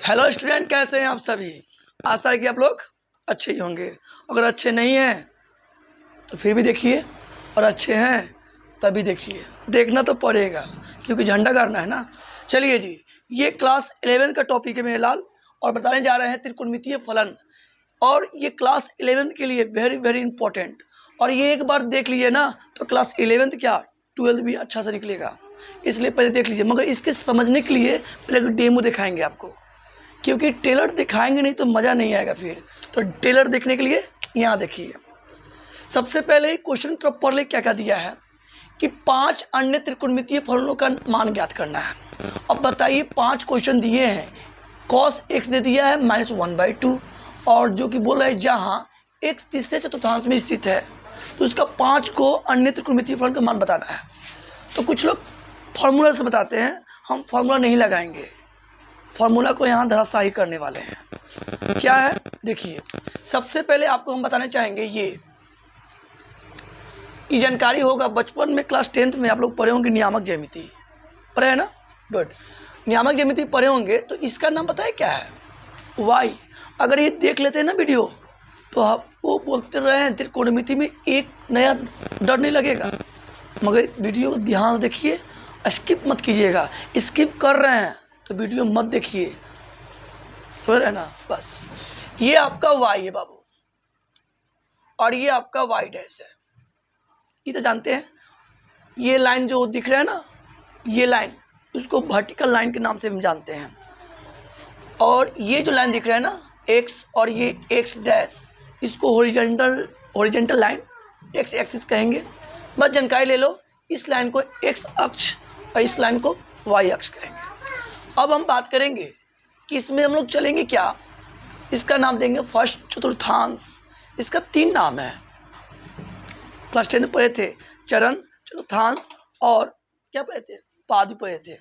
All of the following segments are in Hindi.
हेलो स्टूडेंट, कैसे हैं आप सभी। आशा है कि आप लोग अच्छे ही होंगे। अगर अच्छे नहीं हैं तो फिर भी देखिए, और अच्छे हैं तभी देखिए। देखना तो पड़ेगा क्योंकि झंडा गाड़ना है ना। चलिए जी, ये क्लास 11 का टॉपिक है मेरे लाल, और बताने जा रहे हैं त्रिकोणमितीय फलन। और ये क्लास 11 के लिए वेरी वेरी इंपॉर्टेंट। और ये एक बार देख लीजिए ना तो क्लास 11 क्या 12 भी अच्छा से निकलेगा। इसलिए पहले देख लीजिए, मगर इसके समझने के लिए पहले एक डेमो दिखाएंगे आपको, क्योंकि टेलर दिखाएंगे नहीं तो मज़ा नहीं आएगा फिर। तो टेलर देखने के लिए यहाँ देखिए। सबसे पहले क्वेश्चन तो पढ़ ले क्या क्या दिया है कि 5 अन्य त्रिकोणमितीय फलनों का मान ज्ञात करना है। अब बताइए, 5 क्वेश्चन दिए हैं। cos x दे दिया है -1/2, और जो कि बोल रहा है जहाँ x तीसरे चतुर्थांश में स्थित है तो उसका 5 को अन्य त्रिकोणमितीय फलन का मान बताना है। तो कुछ लोग फॉर्मूला से बताते हैं, हम फॉर्मूला नहीं लगाएंगे, फॉर्मूला को यहाँ धराशायी करने वाले हैं। क्या है देखिए, सबसे पहले आपको हम बताना चाहेंगे ये जानकारी होगा बचपन में क्लास 10th में आप लोग पढ़े होंगे नियामक ज्यामिति, पढ़े है ना। गुड, नियामक ज्यामिति पढ़े होंगे। तो इसका नाम पता है क्या है, वाई। अगर ये देख लेते हैं ना वीडियो तो आप वो बोलते रहे हैं त्रिकोणमिति में एक नया डर नहीं लगेगा। मगर वीडियो को ध्यान से देखिए, स्किप मत कीजिएगा। स्किप कर रहे हैं तो वीडियो मत देखिए, समझ रहे ना। बस ये आपका वाई है बाबू, और ये आपका वाई डैश है। ये तो जानते हैं, ये लाइन जो दिख रहा है ना, ये लाइन उसको वर्टिकल लाइन के नाम से हम जानते हैं। और ये जो लाइन दिख रहा है ना एक्स, और ये एक्स डैश, इसको हॉरिजॉन्टल लाइन एक्स एक्सिस कहेंगे। बस जानकारी ले लो, इस लाइन को एक्स अक्ष और इस लाइन को वाई अक्ष कहेंगे। अब हम बात करेंगे कि इसमें हम लोग चलेंगे क्या, इसका नाम देंगे फर्स्ट चतुर्थांश। इसका 3 नाम है, क्लास 10 में पढ़े थे, चरण, चतुर्थांश और क्या पढ़े थे, पाद पढ़े थे।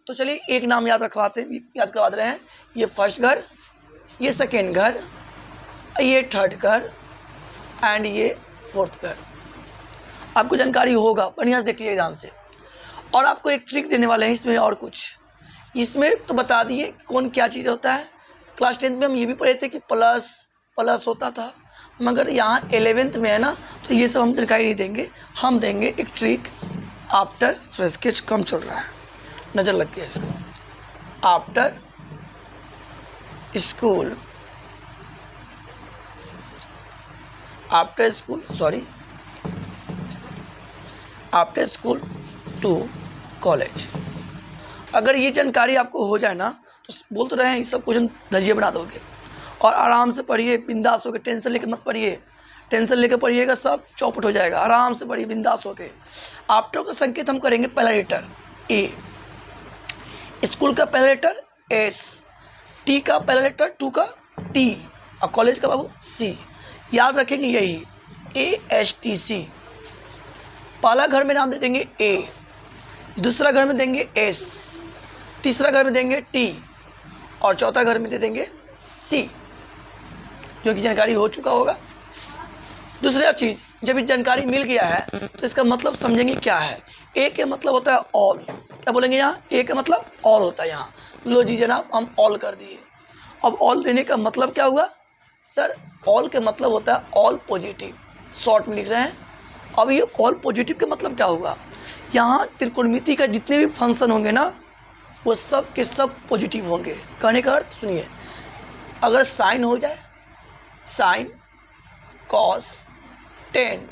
तो चलिए एक नाम याद करवा दे रहे हैं। ये फर्स्ट घर, ये सेकेंड घर, ये थर्ड घर एंड ये फोर्थ घर। आपको जानकारी होगा, बढ़िया से देखिए ध्यान से। और आपको एक ट्रिक देने वाले हैं इसमें, और कुछ इसमें तो बता दिए कौन क्या चीज़ होता है। क्लास 10 में हम ये भी पढ़े थे कि प्लस होता था, मगर यहाँ 11th में है ना, तो ये सब हम जानकारी नहीं देंगे। हम देंगे एक ट्रिक। आफ्टर स्केच कम चल रहा है, नज़र लग गया इसको। After school to college. अगर ये जानकारी आपको हो जाए ना तो बोल तो रहे हैं, ये सब क्वेश्चन धजिए बना दोगे। और आराम से पढ़िए, बिंदास होकर, टेंशन लेके मत पढ़िए। टेंशन लेके पढ़िएगा सब चौपट हो जाएगा। आराम से पढ़िए बिंदास होके। आफ्टर का संकेत हम करेंगे पहला लेटर ए, स्कूल का पहला लेटर एस, टी का पहला लेटर 2 का टी, और कॉलेज का बाबू सी। याद रखेंगे यही ASTC। पहला घर में नाम दे देंगे ए, दूसरा घर में देंगे एस, तीसरा घर में देंगे टी, और चौथा घर में दे देंगे सी, जो कि जानकारी हो चुका होगा। दूसरा चीज़, जब ये जानकारी मिल गया है तो इसका मतलब समझेंगे क्या है। ए के मतलब होता है ऑल। क्या बोलेंगे यहाँ, ए का मतलब ऑल होता है यहाँ। लो जी जनाब, हम ऑल कर दिए। अब ऑल देने का मतलब क्या हुआ सर, ऑल के मतलब होता है ऑल पॉजिटिव, शॉर्ट में लिख रहे हैं। अब ये ऑल पॉजिटिव का मतलब क्या हुआ, यहाँ त्रिकोणमिति का जितने भी फंक्शन होंगे ना वो सब के सब पॉजिटिव होंगे। कहने का अर्थ सुनिए, अगर साइन हो जाए, sine, cos, tan,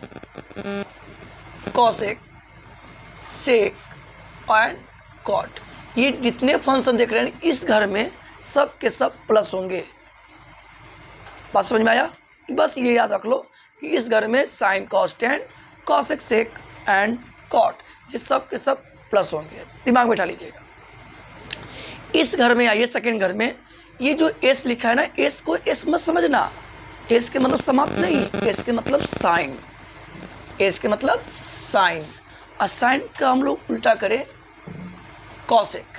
cosec, sec and cot, ये जितने फंक्शन देख रहे हैं इस घर में सब के सब प्लस होंगे। बात समझ में आया। बस ये याद रख लो कि इस घर में sine, cos, tan, cosec, sec and cot, ये सब के सब प्लस होंगे। दिमाग में बैठा लीजिएगा। इस घर में आइए, सेकेंड घर में, ये जो एस लिखा है ना, एस को एस मत समझना। एस के मतलब समाप्त नहीं, एस के मतलब साइन, एस के मतलब साइन। और साइन का हम लोग उल्टा करें कॉसेक।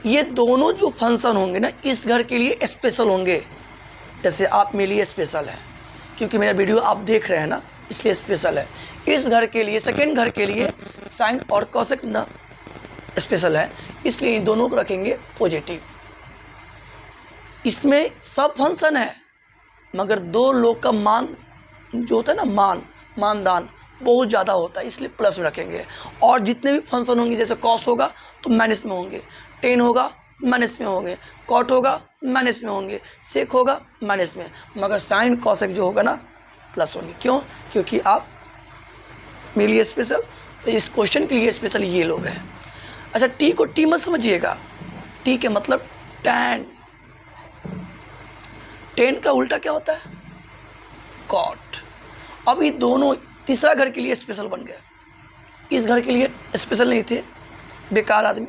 ये दोनों जो फंक्शन होंगे ना इस घर के लिए स्पेशल होंगे। जैसे आप मेरे लिए स्पेशल है, क्योंकि मेरा वीडियो आप देख रहे हैं ना, इसलिए स्पेशल है। इस घर के लिए, सेकेंड घर के लिए साइन और कॉसेक ना स्पेशल है, इसलिए इन दोनों को रखेंगे पॉजिटिव। इसमें सब फंक्शन है मगर दो लोग का मान जो होता है ना, मानदान बहुत ज़्यादा होता है, इसलिए प्लस में रखेंगे। और जितने भी फंक्शन होंगे, जैसे कॉस होगा तो माइनस में होंगे, टेन होगा माइनस में होंगे, कॉट होगा माइनस में होंगे, सेक होगा माइनस में, मगर साइन कॉसेक जो होगा ना प्लस होंगे। क्यों? क्योंकि आप मेरे लिए स्पेशल, तो इस क्वेश्चन के लिए स्पेशल ये लोग हैं। अच्छा, टी को टी मत समझिएगा, टी के मतलब टैन। टेन का उल्टा क्या होता है? कॉट। अब ये दोनों तीसरा घर के लिए स्पेशल बन गया। इस घर के लिए स्पेशल नहीं थे, बेकार आदमी,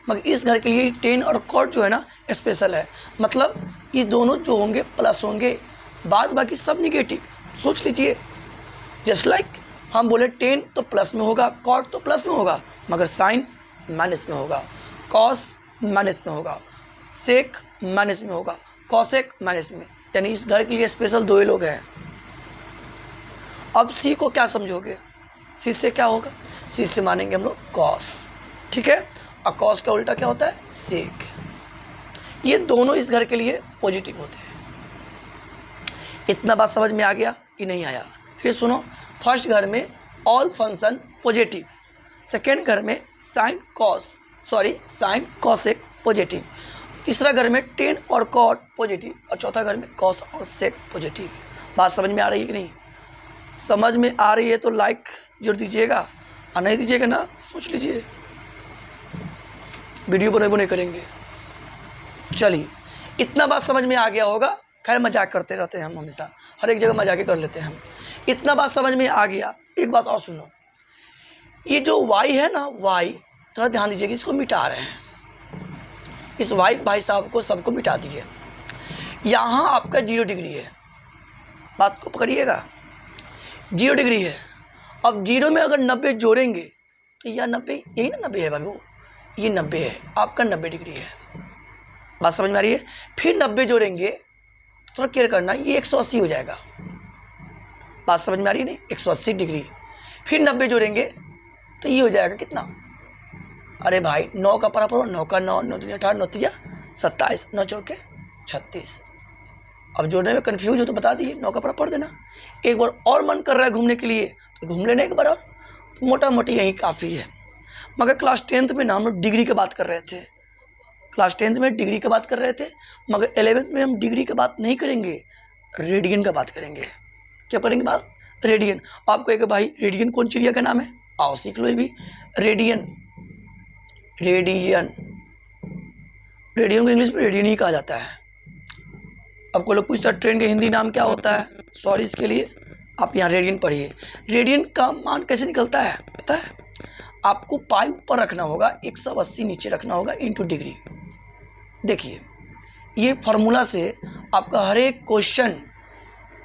मगर इस घर के लिए टेन और कॉट जो है ना स्पेशल है। मतलब ये दोनों जो होंगे प्लस होंगे, बाद बाकी सब निगेटिव। सोच लीजिए, जस्ट लाइक हम बोले टेन तो प्लस में होगा, कॉट तो प्लस में होगा, मगर साइन माइनस में होगा, कॉस माइनस में होगा, सेक माइनस में होगा, कॉसेक माइनस में। यानी इस घर के लिए स्पेशल दो ही लोग हैं। अब सी को क्या समझोगे? सी से क्या होगा? सी से मानेंगे हम लोग कॉस, ठीक है। और कॉस का उल्टा क्या होता है? सेक। ये दोनों इस घर के लिए पॉजिटिव होते हैं। इतना बात समझ में आ गया कि नहीं आया? फिर सुनो, फर्स्ट घर में ऑल फंक्शन पॉजिटिव, सेकेंड घर में साइन कॉसेक पॉजिटिव, तीसरा घर में टेन और कॉट पॉजिटिव, और चौथा घर में कॉस और सेक पॉजिटिव। बात समझ में आ रही है कि नहीं? समझ में आ रही है तो लाइक जरूर दीजिएगा, और नहीं दीजिएगा ना सोच लीजिए, वीडियो बने करेंगे। चलिए, इतना बात समझ में आ गया होगा। खैर मजाक करते रहते हैं हम, हमेशा हर एक जगह मजाक ही कर लेते हैं हम। इतना बात समझ में आ गया। एक बात और सुनो, ये जो y है ना, y थोड़ा ध्यान दीजिएगा, इसको मिटा रहे हैं। इस y भाई साहब को सबको मिटा दिए। यहाँ आपका 0 डिग्री है, बात को पकड़िएगा, 0 डिग्री है। अब 0 में अगर 90 जोड़ेंगे तो यह 90, यही ना 90 है बाबू, ये 90 है, आपका 90 डिग्री है। बात समझ में आ रही है? फिर 90 जोड़ेंगे, थोड़ा केयर करना, ये 180 हो जाएगा। बात समझ में आ रही है? नहीं, 180 डिग्री। फिर 90 जोड़ेंगे तो ये हो जाएगा कितना? अरे भाई 9 का बराबर, 9 का 9, 9 3 18, 9 3 27, 9 चौके 36। अब जोड़ने में कंफ्यूज हो तो बता दिए, 9 का बराबर पढ़ देना। एक बार और मन कर रहा है घूमने के लिए तो घूम लेने एक बार और, तो मोटा मोटी यही काफ़ी है। मगर क्लास 10th में ना हम लोग डिग्री की बात कर रहे थे, क्लास 10th में डिग्री की बात कर रहे थे, मगर 11th में हम डिग्री की बात नहीं करेंगे, रेडियन का बात करेंगे। क्या करेंगे बात? रेडियन। आपको एक भाई रेडियन कौन चिड़िया का नाम है? आओ सीख लो ये भी। रेडियन को इंग्लिश में रेडियन ही कहा जाता है। आपको लोग पूछता है ट्रेन के हिंदी नाम क्या होता है, सॉरी इसके लिए, आप यहाँ रेडियन पढ़िए। रेडियन का मान कैसे निकलता है पता है? आपको पाई ऊपर रखना होगा, 180 नीचे रखना होगा, इंटू डिग्री। देखिए, ये फार्मूला से आपका हर एक क्वेश्चन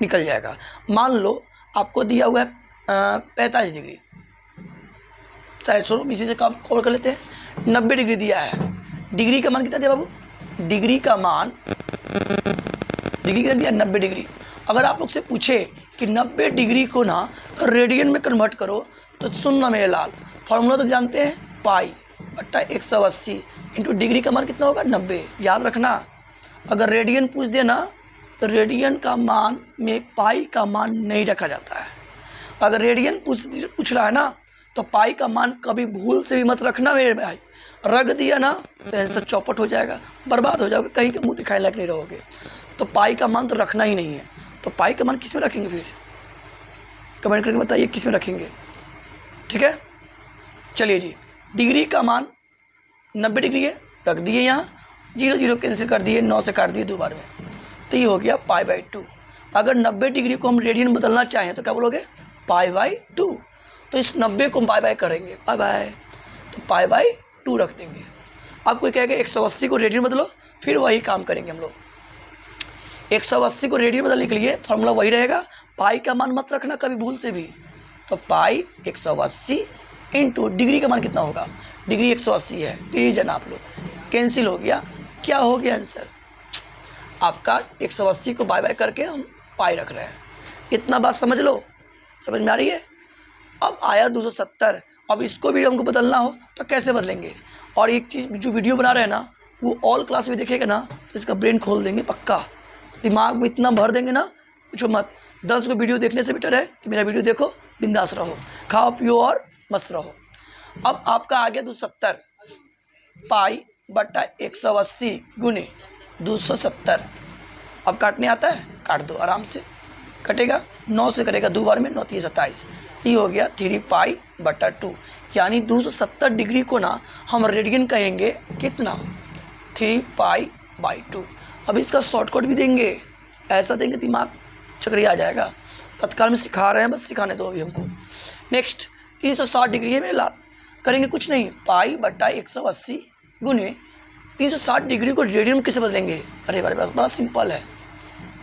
निकल जाएगा। मान लो आपको दिया हुआ है 45 डिग्री, शायद सुनो इसी से काम कवर कर लेते हैं। 90 डिग्री दिया है, डिग्री का मान कितना दिया बाबू? डिग्री का कितना दिया? 90 डिग्री। अगर आप लोग से पूछे कि 90 डिग्री को ना रेडियन में कन्वर्ट करो तो सुनना मेरे लाल, फार्मूला तो जानते हैं, पाई बट्टा 180 इंटू डिग्री का मान कितना होगा? 90। याद रखना, अगर रेडियन पूछ देना तो रेडियन का मान में पाई का मान नहीं रखा जाता है। अगर रेडियन पूछ रहा है ना तो पाई का मान कभी भूल से भी मत रखना मेरे भाई, रख दिया ना तो आंसर चौपट हो जाएगा, बर्बाद हो जाओगे, कहीं के मुंह दिखाने लायक नहीं रहोगे। तो पाई का मान तो रखना ही नहीं है। तो पाई का मान किस में रखेंगे? फिर कमेंट करके बताइए किस में रखेंगे, ठीक है। चलिए जी, डिग्री का मान 90 डिग्री है, रख दिए यहाँ, 0 0 कैंसिल कर दिए, 9 से काट दिए 2 बार में, तो ये हो गया π/2। अगर 90 डिग्री को हम रेडियन बदलना चाहें तो क्या बोलोगे? π/2। तो इस 90 को बाय करेंगे, बाय, तो π/2 रख देंगे। आपको कहेगा 180 को रेडियन बदलो, फिर वही काम करेंगे हम लोग। 180 को रेडियन बदलने के लिए फार्मूला वही रहेगा, पाई का मान मत रखना कभी भूल से भी। तो पाई 180 इंटू डिग्री का मान कितना होगा? डिग्री 180 है, रीजन आप लोग कैंसिल हो गया, क्या हो गया आंसर आपका? 180 को बाय करके हम पाई रख रहे हैं। इतना बात समझ लो, समझ में आ रही है? अब आया 270, अब इसको भी हमको बदलना हो तो कैसे बदलेंगे? और एक चीज़ जो वीडियो बना रहे हैं ना वो ऑल क्लास में देखेगा ना तो इसका ब्रेन खोल देंगे पक्का, दिमाग में इतना भर देंगे ना पूछो मत। 10 को वीडियो देखने से बेटर है कि मेरा वीडियो देखो, बिंदास रहो, खाओ पियो और मस्त रहो। अब आपका आ गया 270 पाई बटा 180 गुने 270। अब काटने आता है, काट दो आराम से, कटेगा 9 से कटेगा 2 बार में, 9 3 27, ये हो गया 3 पाई बटा 2। यानी 270 डिग्री को ना हम रेडियन कहेंगे कितना, 3 पाई बाई 2। अब इसका शॉर्टकट भी देंगे, ऐसा देंगे दिमाग चकरिया आ जाएगा। तत्काल में सिखा रहे हैं, बस सिखाने दो अभी हमको। नेक्स्ट 360 डिग्री है मेरे लाल, करेंगे कुछ नहीं, पाई बटा 180 गुने 360 डिग्री को रेडियन में कैसे बदलेंगे। अरे बड़ा सिंपल है,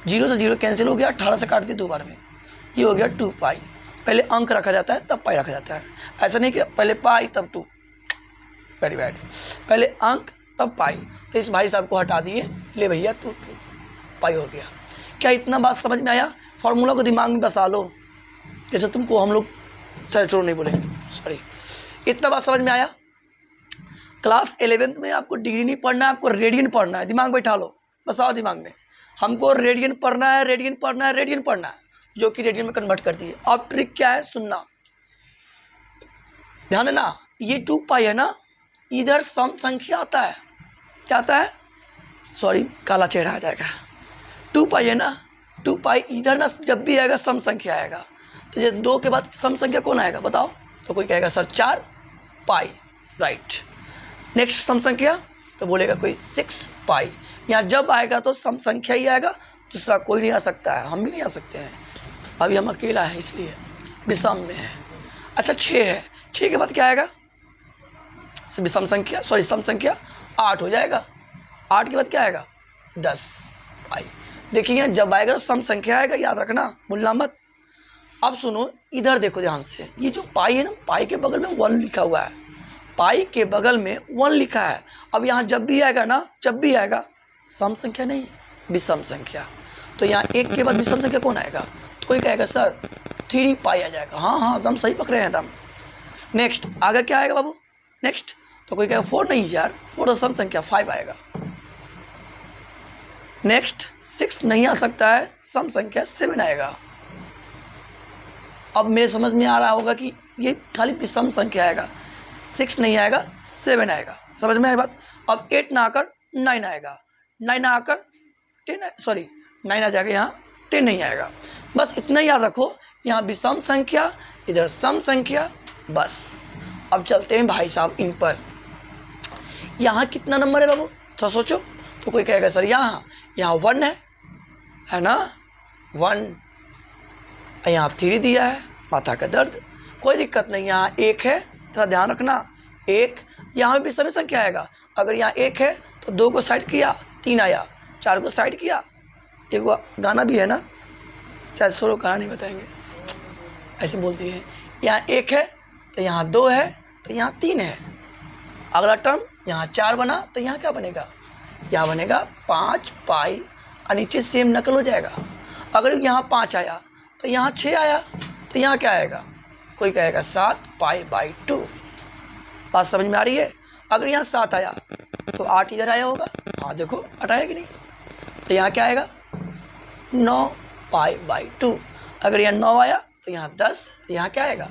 0 से 0 कैंसिल हो गया, 18 से काट दिए 2 बार में, ये हो गया 2 पाई। पहले अंक रखा जाता है तब पाई रखा जाता है, ऐसा नहीं कि पहले पाई तब 2, वेरी बैड, पहले अंक तब पाई। तो इस भाई साहब को हटा दिए, ले भैया 2 पाई हो गया। क्या इतना बात समझ में आया? फॉर्मूला को दिमाग में बसा लो, जैसे तुमको हम लोग सर नहीं बोलेंगे, सॉरी। इतना बात समझ में आया? क्लास 11th में आपको डिग्री नहीं पढ़ना है, आपको रेडियन पढ़ना है। दिमाग बैठा लो, बसाओ दिमाग में, हमको रेडियन पढ़ना है, रेडियन पढ़ना है, रेडियन पढ़ना है, जो कि रेडियन में कन्वर्ट कर दिए। अब ट्रिक क्या है सुनना, ध्यान देना। ये 2 पाई है ना, इधर सम संख्या आता है, क्या आता है, सॉरी काला चेहरा आ जाएगा। 2 पाई है ना, 2 पाई इधर ना जब भी आएगा सम संख्या आएगा। तो ये 2 के बाद सम संख्या कौन आएगा बताओ? तो कोई कहेगा सर 4 पाई, राइट। नेक्स्ट सम संख्या तो बोलेगा कोई 6 पाई। यहाँ जब आएगा तो सम संख्या ही आएगा, दूसरा कोई नहीं आ सकता है, हम भी नहीं आ सकते हैं, अभी हम अकेला है इसलिए विषम में है। अच्छा 6 है, 6 के बाद क्या आएगा, विषम संख्या, सॉरी सम संख्या 8 हो जाएगा। 8 के बाद क्या आएगा, 10 पाई। देखिए जब आएगा तो सम संख्या आएगा, याद रखना, भूलना मत। अब सुनो इधर देखो ध्यान से, ये जो पाई है ना, पाई के बगल में 1 लिखा हुआ है, पाई के बगल में 1 लिखा है। अब यहाँ जब भी आएगा ना, जब भी आएगा सम संख्या नहीं विषम संख्या, तो यहाँ 1 के बाद विषम संख्या कौन आएगा? तो कोई कहेगा सर 3 पाई आ जाएगा। हाँ एकदम सही पकड़े हैं एकदम। नेक्स्ट आगे क्या आएगा बाबू? नेक्स्ट तो कोई कहेगा 4 नहीं यार, 4 तो सम संख्या 5 आएगा। नेक्स्ट 6 नहीं आ सकता है, सम संख्या 7 आएगा। अब मेरे समझ में आ रहा होगा कि ये खाली विषम संख्या आएगा, 6 नहीं आएगा, 7 आएगा, समझ में आई बात? अब 8 ना आकर 9 आएगा, 9 ना आकर 10, सॉरी 9 आ जाएगा, यहाँ 10 नहीं आएगा। बस इतना याद रखो, यहाँ विषम संख्या, इधर सम संख्या, बस। अब चलते हैं भाई साहब इन पर। यहाँ कितना नंबर है बाबू, थोड़ा सोचो। तो कोई कहेगा सर यहाँ 1 है ना, 1, यहाँ 3 दिया है, माथा का दर्द, कोई दिक्कत नहीं। यहाँ 1 है, थोड़ा ध्यान रखना, 1 यहाँ भी सभी संख्या आएगा। अगर यहाँ 1 है तो 2 को साइड किया, 3 आया, 4 को साइड किया। एक वो गाना भी है ना, चाहे छोड़ो गाना नहीं बताएंगे, ऐसे बोलती है। यहाँ 1 है तो यहाँ 2 है तो यहाँ 3 है। अगला टर्म यहाँ 4 बना तो यहाँ क्या बनेगा, यहाँ बनेगा 5 पाई, और नीचे सेम नकल हो जाएगा। अगर यहाँ 5 आया तो यहाँ 6 आया, तो यहाँ क्या आएगा? कोई कहेगा 7 पाई बाई 2। बात समझ में आ रही है? अगर यहाँ 7 आया तो 8 इधर आया होगा, हाँ देखो 8 आया कि नहीं? तो यहाँ क्या आएगा, 9 पाई बाई 2। अगर यहाँ 9 आया तो यहाँ 10, तो यहाँ क्या आएगा,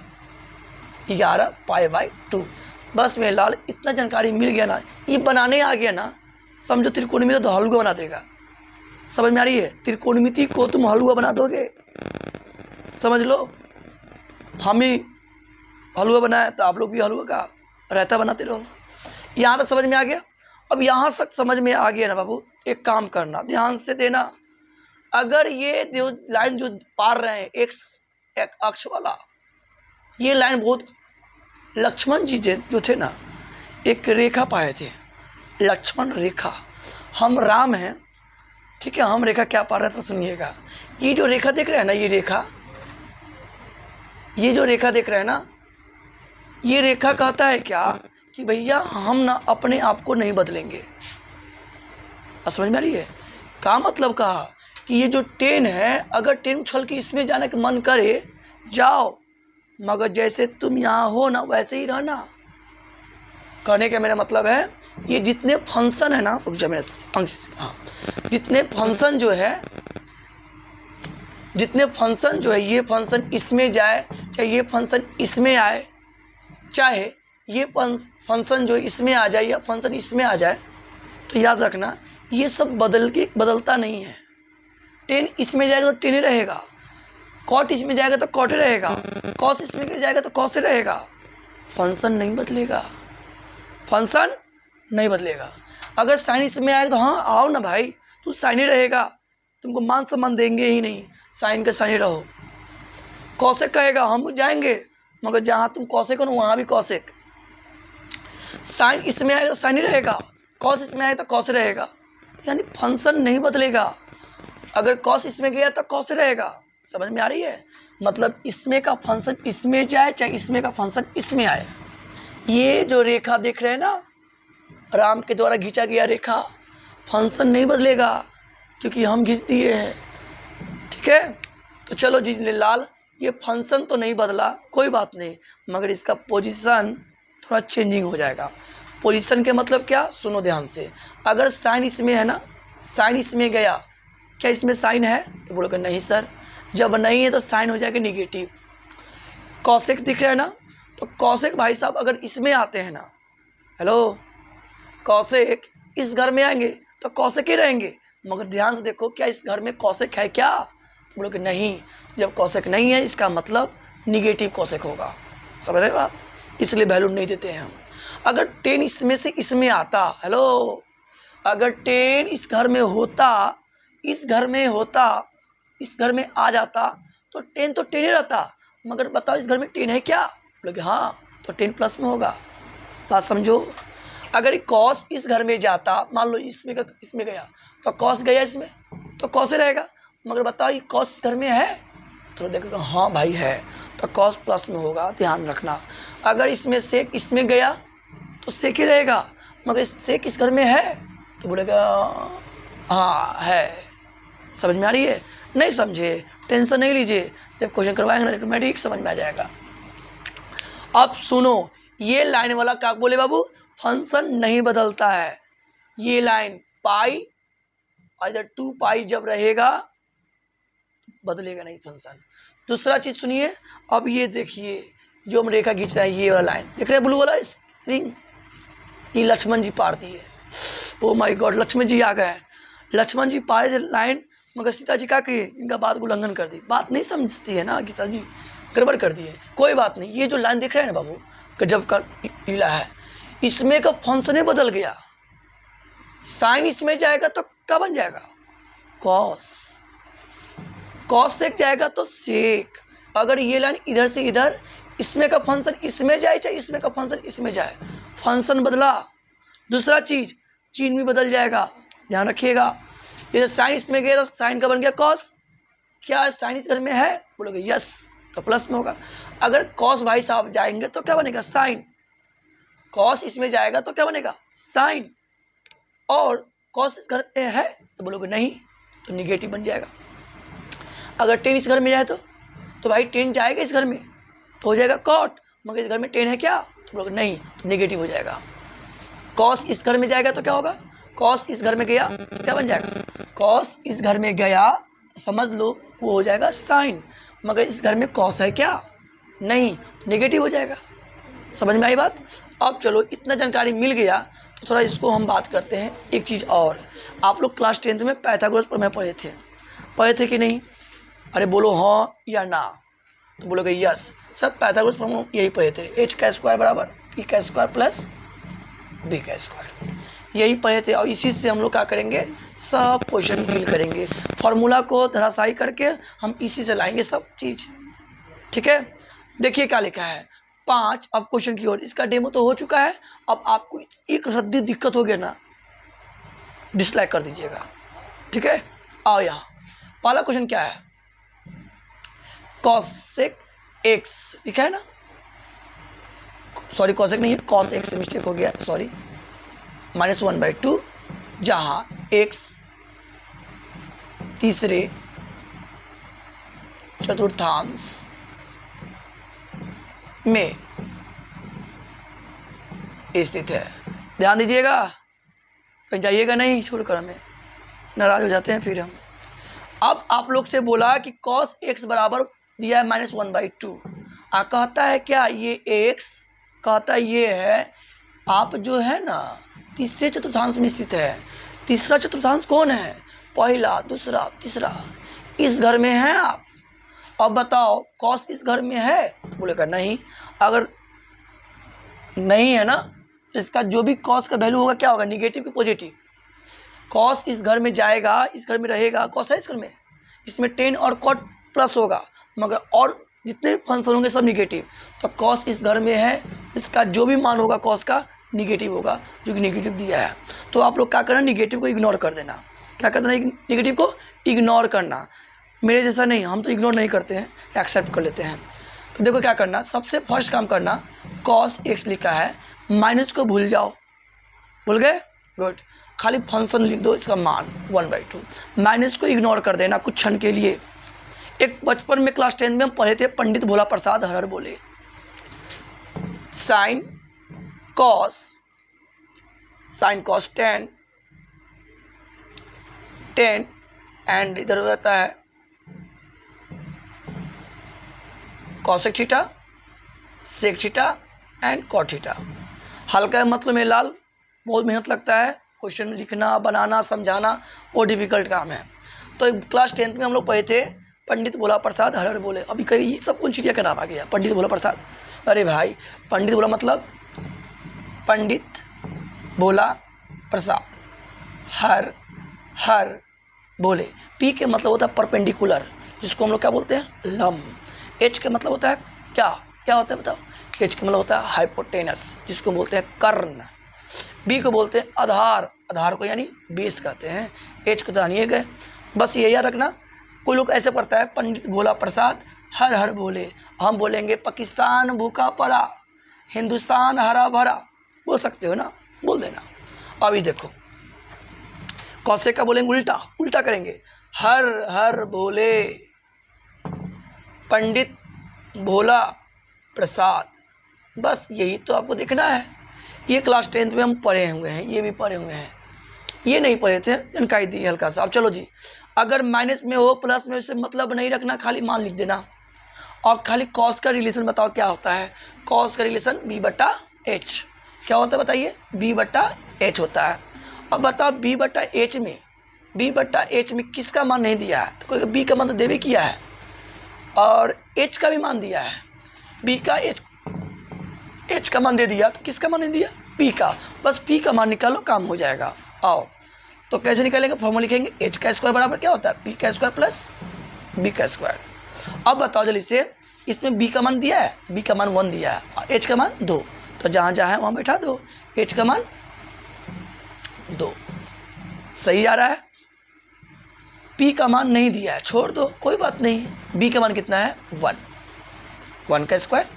11 पाई बाई 2। बस मेरे लाल इतना जानकारी मिल गया ना, ये बनाने आ गया ना, समझो त्रिकोणमिति तो हलवा बना देगा। समझ में आ रही है? त्रिकोणमिति को तुम हलवा बना दोगे, समझ लो। हम ही हलवा बनाए तो आप लोग भी हलवा का रायता बनाते रहो। यहाँ तक समझ में आ गया? अब यहाँ तक समझ में आ गया ना बाबू, एक काम करना, ध्यान से देना। अगर ये जो लाइन जो पार रहे हैं एक अक्ष वाला, ये लाइन बहुत, लक्ष्मण जी जो थे ना, एक रेखा पाए थे, लक्ष्मण रेखा। हम राम हैं, ठीक है, हम रेखा क्या पा रहे थे सुनिएगा। ये जो रेखा देख रहे हैं ना, ये रेखा, ये जो रेखा देख रहे हैं ना, ये रेखा कहता है क्या कि भैया हम ना अपने आप को नहीं बदलेंगे। समझ में आ रही है? क्या मतलब कहा कि ये जो 10 है, अगर 10 उछल के इसमें जाने का मन करे जाओ, मगर जैसे तुम यहाँ हो ना वैसे ही रहना। कहने का मेरा मतलब है ये जितने फंक्शन है ना, रुक जा मेरा हाँ, जितने फंक्शन जो है ये फंक्शन इसमें जाए, चाहे ये फंक्शन इसमें आए, चाहे ये फंक्शन जो इसमें आ जाए या फंक्शन इसमें आ जाए, तो याद रखना ये सब बदलता नहीं है। टेन इसमें जाएगा तो टेन रहेगा, कॉट इसमें जाएगा तो कॉट रहेगा, कॉस इसमें जाएगा तो कॉस रहेगा। फंक्शन नहीं बदलेगा। अगर साइन इसमें आएगा तो हाँ आओ ना भाई, तू साइन ही रहेगा, तुमको मान सम्मान देंगे ही नहीं, साइन के साइन रहो। कौशिक कहेगा हम जाएंगे, मगर जहाँ तुम कौशिक हो ना वहाँ भी कौशिक। साइन इसमें आएगा तो साइन ही रहेगा, कॉस इसमें आएगा तो कॉस रहेगा, यानी फंक्शन नहीं बदलेगा। अगर कॉस इसमें गया तो कॉस रहेगा। समझ में आ रही है? मतलब इसमें का फंक्शन इसमें जाए, चाहे इसमें का फंक्शन इसमें आए। ये जो रेखा देख रहे हैं ना, राम के द्वारा खींचा गया रेखा, फंक्शन नहीं बदलेगा क्योंकि हम खींच दिए हैं। ठीक है, तो चलो जी लाल, ये फंक्शन तो नहीं बदला, कोई बात नहीं, मगर इसका पोजीशन थोड़ा चेंजिंग हो जाएगा। पोजीशन के मतलब क्या, सुनो ध्यान से। अगर साइन इसमें है ना, साइन इसमें गया, क्या इसमें साइन है? तो बोलोगे नहीं सर। जब नहीं है तो साइन हो जाएगा निगेटिव। कौशिक दिख रहा है ना, तो कौशिक भाई साहब अगर इसमें आते हैं ना, हेलो, कौशिक इस घर में आएंगे तो कौशिक ही रहेंगे, मगर ध्यान से देखो क्या इस घर में कौशिक है क्या? तो बोलोगे नहीं। जब कौशिक नहीं है इसका मतलब निगेटिव कौशिक होगा। समझ रहे हो आप? इसलिए वैल्यू नहीं देते हैं हम। अगर 10 इसमें से इसमें आता, हेलो, अगर 10 इस घर में होता, इस घर में आ जाता, तो 10 तो 10 ही रहता, मगर बताओ इस घर में 10 है क्या? बोलोगे हाँ, तो 10 प्लस में होगा। बात समझो। अगर कॉस इस घर में जाता, मान लो इसमें गया, तो कॉस गया इसमें, तो कॉस ही रहेगा, मगर बताओ ये कॉस इस घर में है? तो देखोगे हाँ भाई है, तो कॉस प्लस में होगा, ध्यान रखना। अगर इसमें सेक इसमें गया तो सेक ही रहेगा, मगर सेक इस घर में है? तो बोलेगा हाँ है। समझ में आ रही है? नहीं समझे टेंशन नहीं लीजिए, जब क्वेश्चन करवाएंगे ना ऑटोमेटिक समझ में आ जाएगा। अब सुनो, ये लाइन वाला क्या बोले बाबू, फंक्शन नहीं बदलता है। ये लाइन पाई इधर 2 पाई जब रहेगा बदलेगा नहीं फंक्शन। दूसरा चीज सुनिए, अब ये देखिए जो हम रेखा खींच रहे हैं, ये वाला लाइन देख रहे हैं, ब्लू वाला रिंग, ये लक्ष्मण जी पार दिए। ओ माय गॉड, लक्ष्मण जी आ गए। लक्ष्मण जी पाए थे लाइन, मगर सीता जी क्या किए, इनका बात को उल्लंघन कर दी। बात नहीं समझती है ना गीता जी, गड़बड़ कर दी है। कोई बात नहीं, ये जो लाइन देख रहे हैं ना बाबू, गजब का लीला है। इसमें का फंक्शन बदल गया, साइन इसमें जाएगा तो क्या बन जाएगा, कॉस। कॉस सेक जाएगा तो सेक। अगर ये लाइन इधर से इधर, इसमें का फंक्शन इसमें जाए, चाहे इसमें का फंक्शन इसमें जाए, फंक्शन बदला। दूसरा चीज चिन्ह भी बदल जाएगा, ध्यान रखिएगा। जैसे साइन इसमें गया तो साइन का बन गया कॉस। क्या साइन इस घर में है? बोलोगे यस, तो प्लस में होगा। अगर कॉस भाई साहब जाएंगे तो क्या बनेगा, साइन। कॉस इसमें जाएगा तो क्या बनेगा, साइन। और कॉस इस घर में है तो बोलोगे नहीं, तो निगेटिव बन जाएगा। अगर 10 इस घर में जाए तो भाई 10 जाएगा इस घर में तो हो जाएगा कॉट, मगर इस घर में 10 है क्या? तो बोलोगे नहीं, तो निगेटिव हो जाएगा। कॉस इस घर में जाएगा तो क्या होगा, कॉस इस घर में गया तो क्या बन जाएगा, कॉस इस घर में गया तो समझ लो वो हो जाएगा साइन, मगर इस घर में कॉस है क्या? नहीं, तो निगेटिव हो जाएगा। समझ में आई बात? अब चलो इतना जानकारी मिल गया तो थोड़ा इसको हम बात करते हैं। एक चीज़ और, आप लोग क्लास 10th में पाइथागोरस प्रमेय पढ़े थे कि नहीं? अरे बोलो हाँ या ना, तो बोलोगे यस। सब पाइथागोरस प्रमेय यही पढ़े थे, h का स्क्वायर बराबर p का स्क्वायर प्लस b का स्क्वायर, यही पढ़े थे। और इसी से हम लोग क्या करेंगे, सब क्वेश्चन डील करेंगे। फॉर्मूला को धराशायी करके हम इसी से लाएंगे सब चीज़। ठीक है, देखिए क्या लिखा है 5। अब क्वेश्चन की ओर, इसका डेमो तो हो चुका है। अब आपको एक रद्दी दिक्कत हो गया ना, डिसलाइक कर दीजिएगा। ठीक है, आओ यहाँ पहला क्वेश्चन क्या है, कॉसेक एक्स लिखा है ना, सॉरी कॉसेक नहीं है, कॉस एक्स से मिस्टेक हो गया, सॉरी, -1/2, जहाँ x तीसरे चतुर्थांश में स्थित है। ध्यान दीजिएगा, कहीं जाइएगा नहीं छोड़कर, हमें नाराज हो जाते हैं फिर हम। अब आप लोग से बोला कि cos x बराबर दिया है -1/2। कहता है क्या ये x, कहता है ये है आप जो है ना तीसरे चतुर्थांश में स्थित है। तीसरा चतुर्थांश कौन है? पहला, दूसरा, तीसरा, इस घर में है आप। अब बताओ cos इस घर में है? तो बोलेगा नहीं। अगर नहीं है ना तो इसका जो भी cos का वैल्यू होगा क्या होगा, निगेटिव कि पॉजिटिव? cos इस घर में जाएगा, इस घर में रहेगा, cos है इस घर में, इसमें tan और cot प्लस होगा, मगर और जितने फंक्शन होंगे सब निगेटिव। तो cos इस घर में है, इसका जो भी मान होगा cos का निगेटिव होगा, जो कि निगेटिव दिया है। तो आप लोग क्या करना, निगेटिव को इग्नोर कर देना। क्या कर देना? निगेटिव को इग्नोर करना। मेरे जैसा नहीं, हम तो इग्नोर नहीं करते हैं, एक्सेप्ट कर लेते हैं। तो देखो क्या करना, सबसे फर्स्ट काम करना, cos x लिखा है, माइनस को भूल जाओ। भूल गए? गुड। खाली फंक्शन लिख दो, इसका मान 1/2। माइनस को इग्नोर कर देना कुछ क्षण के लिए। एक बचपन में क्लास 10 में हम पढ़े थे, पंडित भोला प्रसाद हर हर बोले। साइन कॉस 10 एंड इधर हो जाता है cosec theta, sec theta and cot theta. हल्का है मतलब में लाल, बहुत मेहनत लगता है, क्वेश्चन लिखना, बनाना, समझाना वो डिफिकल्ट काम है। तो क्लास 10 में हम लोग पढ़े थे पंडित भोला प्रसाद हर हर बोले। अभी कहीं ये सब कौन चिड़िया का नाम आ गया, पंडित भोला प्रसाद। अरे भाई, पंडित भोला मतलब पंडित भोला प्रसाद हर हर बोले। पी के मतलब होता है परपेंडिकुलर, जिसको हम लोग क्या बोलते हैं, लंब। एच का मतलब होता है क्या, क्या होता है बताओ? एच का मतलब होता है हाइपोटेनस, जिसको बोलते हैं कर्ण। बी को बोलते हैं आधार, आधार को यानी बेस कहते हैं। एच को जानिए गए, बस ये याद रखना। कोई लोग ऐसे पढ़ता है पंडित भोला प्रसाद हर हर बोले, हम बोलेंगे पाकिस्तान भूखा पड़ा, हिंदुस्तान हरा भरा, बोल सकते हो ना, बोल देना। अभी देखो कौसे का बोलेंगे उल्टा, उल्टा करेंगे, हर हर बोले पंडित भोला प्रसाद। बस यही तो आपको देखना है। ये क्लास 10 में हम पढ़े हुए हैं, ये भी पढ़े हुए हैं, ये नहीं पढ़े थे, जानकारी दी हल्का सा। अब चलो जी, अगर माइनस में हो प्लस में, उससे मतलब नहीं रखना, खाली मान लिख देना। और खाली कॉस का रिलेशन बताओ क्या होता है। कॉस का रिलेशन b/h क्या होता है बताइए, b/h होता है। अब बताओ b/h में किसका मान नहीं दिया है? तो कोई b का मान तो देवे किया है, और h का भी मान दिया है। b का h का मान दे दिया, तो किसका मान नहीं दिया? p का। बस p का मान निकालो, काम हो जाएगा। आओ तो कैसे निकालेंगे, फॉर्मूला लिखेंगे, h का स्क्वायर बराबर क्या होता है, p का स्क्वायर प्लस b का स्क्वायर। अब बताओ जल्दी से, इसमें b का मान दिया है, b का मान 1 दिया है, और h का मान 2, तो जहाँ जहाँ है वहाँ बैठा दो, h का मान 2। सही आ रहा है? p का मान नहीं दिया है, छोड़ दो, कोई बात नहीं। b का मान कितना है, 1 का स्क्वायर।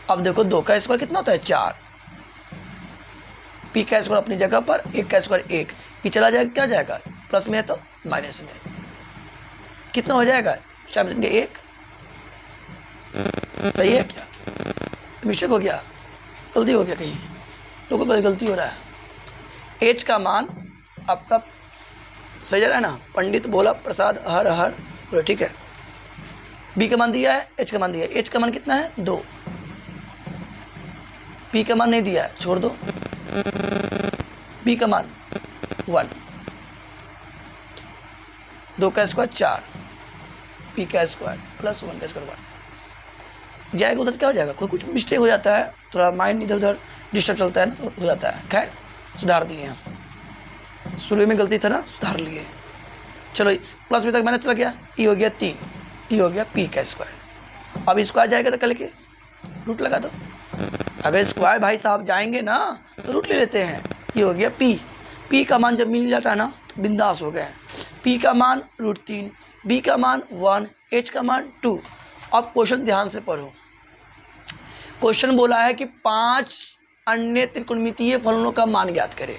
अब देखो 2 का स्क्वायर कितना होता है, 4। p का स्क्वायर अपनी जगह पर, 1 का स्क्वायर 1, ये चला जाएगा, क्या जाएगा, प्लस में है तो माइनस में, कितना हो जाएगा, 4 में 1। सही है क्या? मिस्टेक हो गया, गलती हो गया, कहीं लोगों को गलती हो रहा है। h का मान आपका सही जा रहा है ना, पंडित भोला प्रसाद हर हर बोले, ठीक है। b का मान दिया है, h का मान दिया है, h का मान कितना है, 2। p का मान नहीं दिया है, छोड़ दो। b का मान 1, 2 का स्क्वायर 4, p का स्क्वायर प्लस 1 का स्क्वायर 1 जाएगा। उधर क्या हो जाएगा, कोई कुछ मिस्टेक हो जाता है, थोड़ा माइंड इधर उधर डिस्टर्ब चलता है ना, तो हो जाता है। खैर सुधार दिए हम, शुरू में गलती था ना, सुधार लिए। चलो प्लस में तक मैंने चला गया, ये हो गया 3, ये हो गया p का स्क्वायर। अब स्क्वायर जाएगा तो कल के रूट लगा दो। अगर स्क्वायर भाई साहब जाएंगे ना तो रूट ले लेते हैं। ये हो गया p का मान जब मिल जाता है ना तो बिंदास हो गए। p का मान √3, b का मान 1, h का मान 2। अब क्वेश्चन ध्यान से पढ़ो। क्वेश्चन बोला है कि 5 अन्य त्रिकोणमितीय फलनों का मान ज्ञात करें।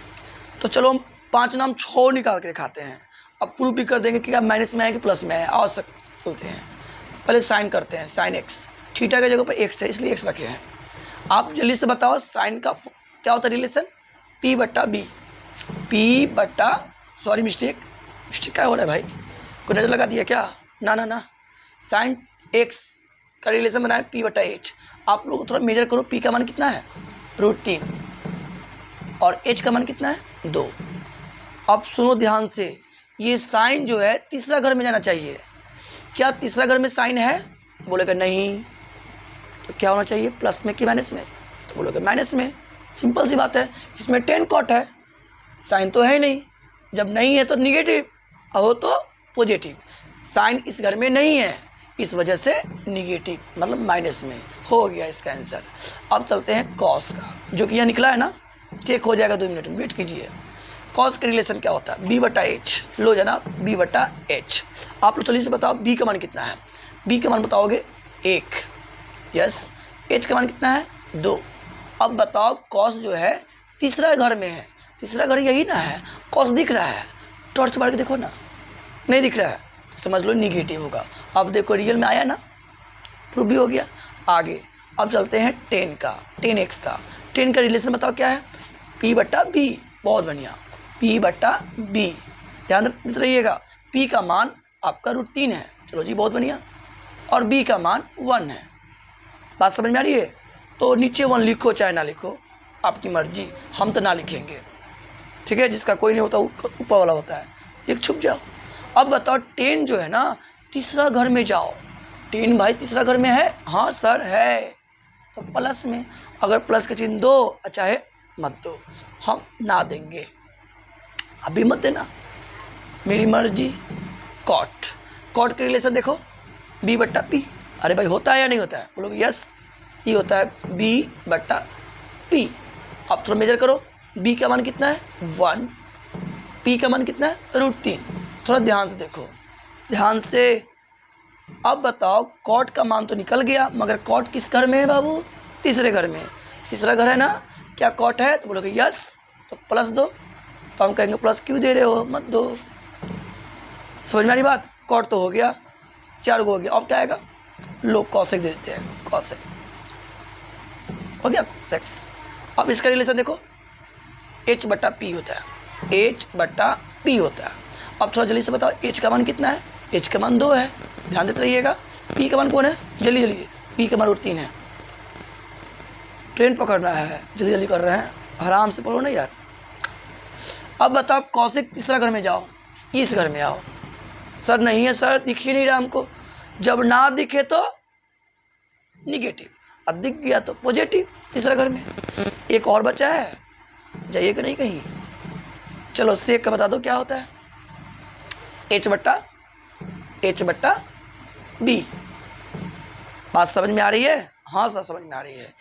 तो चलो हम 5 नाम 6 निकाल के दिखाते हैं। अब प्रूफ भी कर देंगे कि क्या माइनस में है कि प्लस में है। आओ चलते हैं, पहले साइन करते हैं। साइन x, थीटा की जगह पर x है इसलिए x रखे हैं। आप जल्दी से बताओ साइन का क्या होता है रिलेशन, P बट्टा B, P बट्टा, सॉरी मिस्टेक क्या हो रहा है भाई, कोई नज़र लगा दिया क्या, ना साइन x का रिलेशन बनाए P बट्टा H। आप लोग थोड़ा मेजर करो, P का मान कितना है √3 और H का मान कितना है 2। अब सुनो ध्यान से, ये साइन जो है तीसरा घर में जाना चाहिए। क्या तीसरा घर में साइन है, तो बोलेगा नहीं, तो क्या होना चाहिए प्लस में कि माइनस में, तो बोलोगे माइनस में। सिंपल सी बात है, इसमें टेन कॉट है, साइन तो है ही नहीं, जब नहीं है तो निगेटिव, हो तो पॉजिटिव। साइन इस घर में नहीं है, इस वजह से निगेटिव मतलब माइनस में हो गया इसका आंसर। अब चलते हैं कॉस का, जो कि यहाँ निकला है ना, चेक हो जाएगा 2 मिनट में, वेट कीजिए। कॉस का रिलेशन क्या होता है, B बटा H, लो जनाब B बटा H। आप लोग चलिए से बताओ B का मान कितना है, B का मान बताओगे 1, यस, H का मान कितना है 2। अब बताओ कॉस जो है तीसरा घर में है, तीसरा घर यही ना है, कॉस दिख रहा है, टॉर्च मार के देखो ना, नहीं दिख रहा है, समझ लो निगेटिव होगा। अब देखो रियल में आया ना, प्रूफ भी हो गया। आगे अब चलते हैं 10 का, 10x का। 10 का रिलेशन बताओ क्या है, P बट्टा B, बहुत बढ़िया, P बट्टा B, ध्यान रखिएगा। P का मान आपका √3 है, चलो जी बहुत बढ़िया, और B का मान 1 है। बात समझ में आ रही है, तो नीचे 1 लिखो चाहे ना लिखो, आपकी मर्जी, हम तो ना लिखेंगे, ठीक है, जिसका कोई नहीं होता ऊपर वाला होता है, एक छुप जाओ। अब बताओ 10 जो है ना तीसरा घर में जाओ, 10 भाई तीसरा घर में है, हाँ सर है, तो प्लस में, अगर प्लस का चिन्ह दो चाहे मत दो, हम ना देंगे, अभी मत देना, मेरी मर्जी। कॉट, कॉट के रिलेशन देखो B बट्टा P, अरे भाई होता है या नहीं होता है, बोलोगे यस, ये होता है B बट्टा P। अब थोड़ा मेजर करो, B का मान कितना है 1, P का मान कितना है √3, थोड़ा ध्यान से देखो, ध्यान से। अब बताओ कॉट का मान तो निकल गया, मगर कॉट किस घर में है बाबू, तीसरे घर में, तीसरा घर है ना, क्या कॉट है, तो बोलोगे यस, तो प्लस दो, तो हम कहेंगे प्लस क्यों दे रहे हो, मत दो। समझ में आ रही बात, कॉट तो हो गया, 4 को हो गया, अब क्या आएगा, लो कॉसेक दे देते हैं, कॉसेक हो गया सेक्स। अब इसका रिलेशन देखो H बट्टा P होता है, H बट्टा P होता है। अब थोड़ा जल्दी से बताओ H का मान कितना है, H का मान 2 है, ध्यान देते रहिएगा। P का मान कौन है, जल्दी जल्दी, P का मान √3 है। ट्रेन पकड़ना है, जल्दी जल्दी कर रहे हैं, आराम से पढ़ो ना यार। अब बताओ कॉसेक तीसरा घर में जाओ, इस घर में आओ, सर नहीं है सर, दिख ही नहीं रहा हमको, जब ना दिखे तो निगेटिव, अब दिख गया तो पॉजिटिव, तीसरा घर में। एक और बचा है, जाइए कि नहीं कहीं, चलो सेक का बता दो क्या होता है, H बट्टा B। बात समझ में आ रही है, हाँ सर समझ में आ रही है,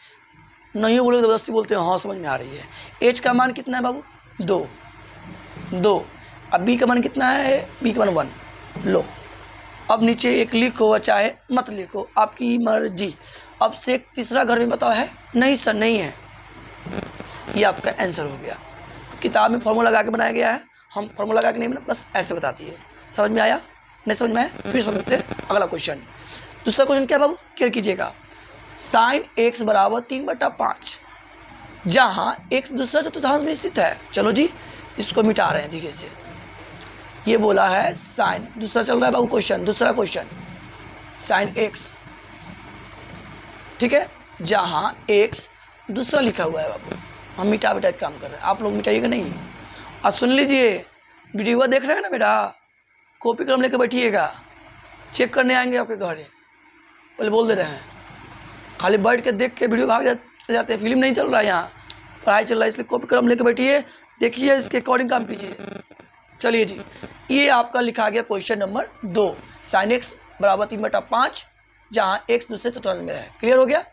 नहीं बोलोगे ज़बरदस्ती बोलते हैं, हाँ समझ में आ रही है। H का मान कितना है बाबू 2, अब B का मान कितना है, B का मान 1, लो अब नीचे एक लिखो चाहे मत लिखो, आपकी मर्जी। अब से तीसरा घर में बताओ है, नहीं सर नहीं है, ये आपका आंसर हो गया। किताब में फॉर्मूला लगा के बनाया गया है, हम फॉर्मूला लगा के नहीं बना, बस ऐसे बताती है। समझ में आया, नहीं समझ में आया, फिर समझते हैं अगला क्वेश्चन। दूसरा क्वेश्चन क्या बाबू, क्लियर कीजिएगा। साइन x बराबर 3/5, जहाँ x दूसरा चतुर्थांश में स्थित है। चलो जी इसको मिटा रहे हैं धीरे से, ये बोला है साइन, दूसरा चल रहा है बाबू क्वेश्चन, दूसरा क्वेश्चन साइन x, ठीक है, जहाँ x दूसरा लिखा हुआ है बाबू, हम मिटा के काम कर रहे हैं, आप लोग मिटाइएगा नहीं। और सुन लीजिए, वीडियो देख रहे हैं ना बेटा, कॉपी कलम लेकर बैठिएगा, चेक करने आएंगे आपके घर, पहले बोल दे रहे हैं, खाली बैठ के देख के वीडियो भाग जाते हैं। फिल्म नहीं चल रहा है यहाँ, पढ़ाई चल रहा है, इसलिए कॉपी कलम लेकर बैठिए, देखिए इसके अकॉर्डिंग काम कीजिए। चलिए जी, ये आपका लिखा गया क्वेश्चन नंबर 2, साइन x बराबर 3/5, जहाँ x दूसरे चतुर्थांश में है। क्लियर हो गया।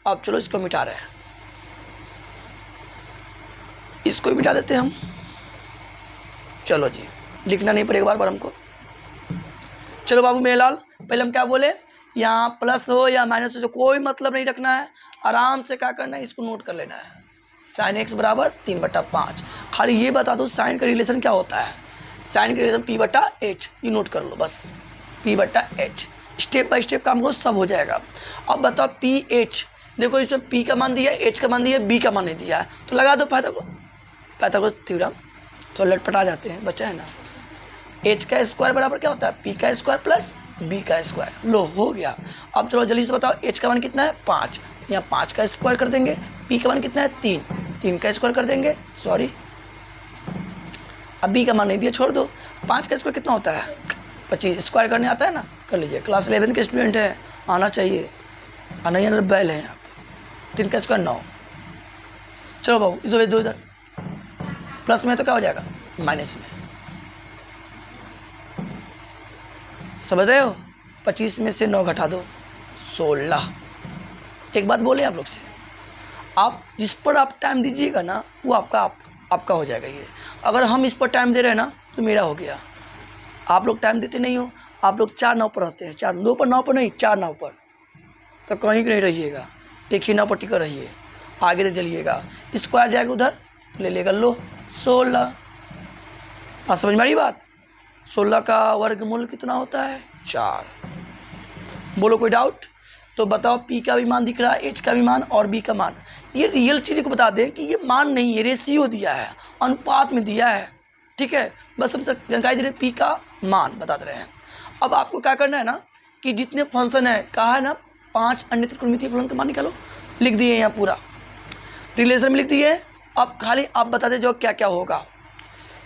अब चलो इसको मिटा रहे हैं, इसको भी मिटा देते हैं हम। चलो जी, लिखना नहीं पड़ेगा बार बार हमको। चलो बाबू मेरे लाल, पहले हम क्या बोले, यहाँ प्लस हो या माइनस हो कोई मतलब नहीं रखना है, आराम से क्या करना है, इसको नोट कर लेना है। साइन x बराबर 3/5, खाली ये बता दो साइन का रिलेशन क्या होता है, साइन का रिलेशन P/H, ये नोट कर लो बस, P/H। स्टेप बाय स्टेप काम करो, सब हो जाएगा। अब बताओ PH देखो इसमें पी का मान दिया है, एच का मान दिया है, बी का मान नहीं दिया है, तो लगा दो पाइथागोरस थ्योरम। तो लटपटा जाते हैं, बच्चा है ना। एच का स्क्वायर बराबर क्या होता है, पी का स्क्वायर प्लस बी का स्क्वायर। लो हो गया। अब चलो जल्दी से बताओ, एच का मान कितना है 5, यहाँ 5 का स्क्वायर कर देंगे। पी का मान कितना है 3, 3 का स्क्वायर कर देंगे, सॉरी अब बी का मान नहीं दिया, छोड़ दो। 5 का स्क्वायर कितना होता है 25, स्क्वायर करने आता है ना, कर लीजिए। क्लास 11 के स्टूडेंट है, आना चाहिए, आना ही अंदर बैल हैं आप। 3 का स्क्वायर 9। चलो बाबू इधर दो, इधर प्लस में तो क्या हो जाएगा माइनस में, समझ रहे हो। 25 में से 9 घटा दो 16। एक बात बोले आप लोग से, आप जिस पर आप टाइम दीजिएगा ना वो आपका हो जाएगा। ये अगर हम इस पर टाइम दे रहे हैं ना तो मेरा हो गया। आप लोग टाइम देते नहीं हो, आप लोग 4 नाव पर रहते हैं, 4 2 पर 9 पर नहीं 4 नाव पर, तो कहीं नहीं रहिएगा, एक ही नाव पर टिकर रहिए, आगे से चलिएगा। स्क्वायर जाएगा उधर ले लेगा, लो 16। हाँ समझ में आ रही बात। 16 का वर्गमूल कितना होता है 4। बोलो कोई डाउट। तो बताओ पी का भी मान दिख रहा है, एच का भी मान और बी का मान। ये रियल चीज़ को बता दें कि ये मान नहीं है, रेशियो दिया है, अनुपात में दिया है, ठीक है। बस हम तक जानकारी दे रहे, पी का मान बता दे रहे हैं। अब आपको क्या करना है ना कि जितने फंक्शन है, कहा है ना 5 अन्य त्रिकोणमितीय फंक्शन का मान निकालो, लिख दिए यहाँ पूरा रिलेशन में लिख दिए। अब खाली आप बता दे जो क्या क्या होगा।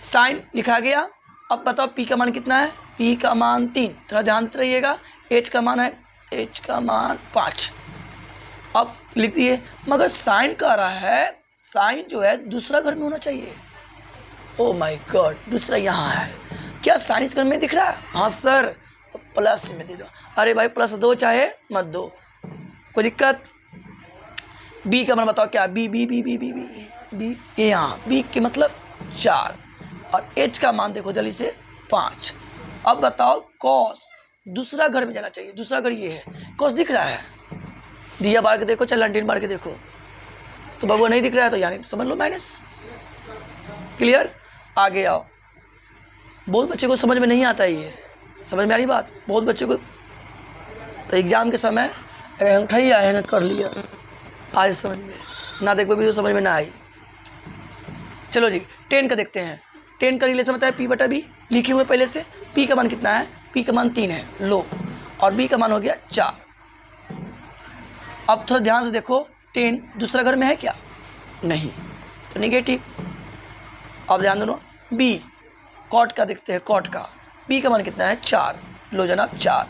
साइन लिखा गया। अब बताओ पी का मान कितना है, पी का मान 3, थोड़ा ध्यान देते रहिएगा। एच का मान है, एच का मान 5। अब लिख दिए, मगर साइन कह रहा है, साइन जो है दूसरा घर में होना चाहिए। ओ माय गॉड, दूसरा यहाँ है क्या, साइन इस घर में दिख रहा है। हाँ सर, तो प्लस में दे दो। अरे भाई प्लस दो चाहे मत दो, कोई दिक्कत। बी का मान बताओ क्या, b b b b b b b यहाँ बी के मतलब 4, और एच का मान देखो जल्दी से 5। अब बताओ कॉस दूसरा घर में जाना चाहिए, दूसरा घर ये है, कॉस दिख रहा है, दिया बार के देखो चाहे लंटीन बार के देखो, तो बबुआ नहीं दिख रहा है तो यानी समझ लो माइनस। क्लियर, आगे आओ। बहुत बच्चे को समझ में नहीं आता ये, समझ में आ रही बात। बहुत बच्चे को तो एग्जाम के समय अंगूठा ही आए ना कर लिया, आज समझ में ना, देखो भी तो समझ में ना आई। चलो जी 10 का देखते हैं। 10 का रिलेशन बताया पी बटा बी, लिखे हुए पहले से। पी का मान कितना है, पी का मान 3 है, लो, और बी का मान हो गया 4। अब थोड़ा ध्यान से देखो, 10 दूसरा घर में है क्या, नहीं, तो नेगेटिव। अब ध्यान दो, बी कॉट का देखते हैं, कॉट का बी का मान कितना है 4, लो जनाब 4।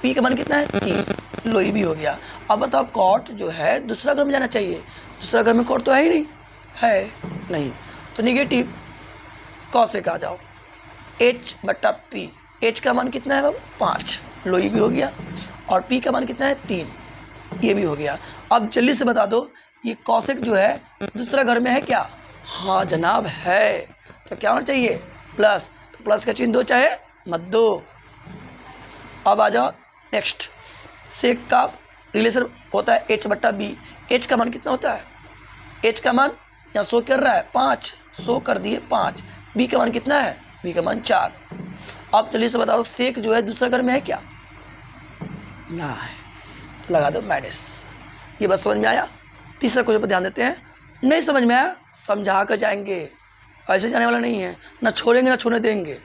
पी का मान कितना है 3, लो ये भी हो गया। अब बताओ कॉट जो है दूसरा घर में जाना चाहिए, दूसरा घर में कॉट तो है ही नहीं, है नहीं, तो निगेटिव। कॉस से कहा जाओ, एच बटा पी, एच का मान कितना है बाबू 5, लो ये भी हो गया, और पी का मान कितना है 3, ये भी हो गया। अब जल्दी से बता दो ये कॉसेक जो है दूसरा घर में है क्या, हाँ जनाब है, तो क्या होना चाहिए प्लस, तो प्लस का चिन्ह दो चाहे मत दो। अब आ जाओ नेक्स्ट, सेक का रिलेशन होता है एच बटा बी। एच का मान कितना होता है, एच का मान यहाँ 100 कर रहा है 5, 100 कर दिए 5। बी का मान कितना है, बी का मान 4। अब जल्दी से बताओ सेक जो है दूसरा घर में है क्या, ना है, लगा दो माइनस। ये बस समझ में आया। तीसरा क्वेश्चन पर ध्यान देते हैं। नहीं समझ में आया समझा कर जाएंगे, ऐसे जाने वाला नहीं है, ना छोड़ेंगे ना छोड़ने देंगे।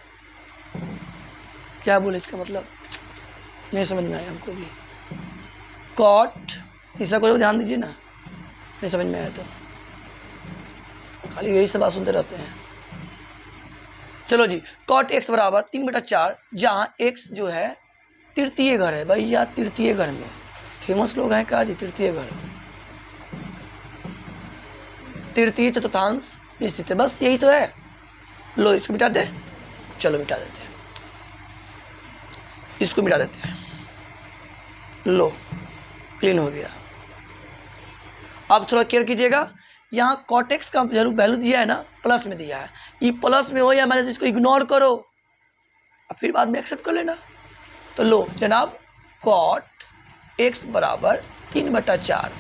क्या बोले इसका मतलब, नहीं समझ में आया हमको भी। कॉट, तीसरा क्वेश्चन पर ध्यान दीजिए ना, नहीं समझ में आया तो खाली यही सब बात सुनते रहते हैं। चलो जी, कॉट एक्स बराबर 3/4, जहाँ एक्स जो है तृतीय घर है भैया, तृतीय घर में फेमस लोग हैं कहा जी, तृतीय घर, तृतीय चतुर्थांश स्थित है, बस यही तो है। लो इसको मिटा दे, चलो मिटा देते हैं, इसको मिटा देते हैं, लो क्लीन हो गया। अब थोड़ा केयर कीजिएगा, यहाँ कॉटेक्स का जरूर वैल्यू दिया है ना, प्लस में दिया है, ये प्लस में हो या माइनस, इसको इग्नोर करो और फिर बाद में एक्सेप्ट कर लेना। तो लो जनाब कॉट एक्स बराबर 3/4,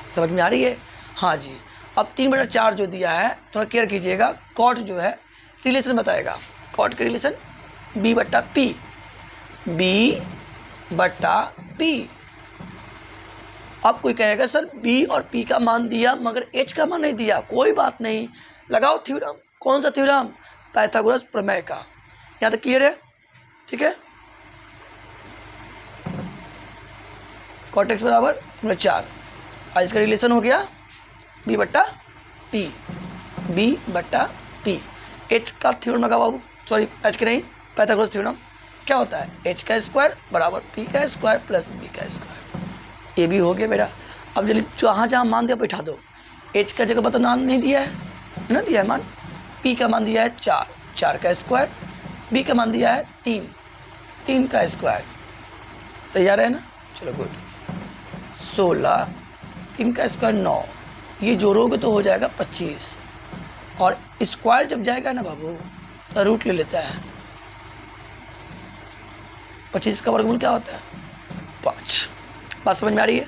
समझ में आ रही है। हाँ जी, अब 3/4 जो दिया है थोड़ा केयर कीजिएगा, कॉट जो है रिलेशन बताएगा, कॉट के रिलेशन बी बटा पी, बी बटा पी। अब कोई कहेगा सर बी और पी का मान दिया मगर एच का मान नहीं दिया, कोई बात नहीं, लगाओ थ्योरम। कौन सा थ्योरम? पाइथागोरस प्रमेय का। यहाँ तक क्लियर है? ठीक है। cot x बराबर 4, और इसका रिलेशन हो गया b बट्टा p, b बट्टा p। h का थ्योरम लगा बाबू, सॉरी h के नहीं, पाइथागोरस थ्योरम। क्या होता है? h का स्क्वायर बराबर p का स्क्वायर प्लस b का स्क्वायर। ये भी हो गया मेरा। अब जल्दी जहाँ जहाँ मान दिया बैठा दो। h का जगह पता मान नहीं दिया है ना, दिया है मान। p का मान दिया है 4, 4 का स्क्वायर। b का मान दिया है 3, 3 का स्क्वायर। सही आ रहा है ना? चलो गुड। 16, 3 का स्क्वायर 9, ये जोड़ोगे तो हो जाएगा 25, और स्क्वायर जब जाएगा ना बाबू तो रूट ले लेता है। 25 का वर्गमूल क्या होता है? 5। बात समझ में आ रही है?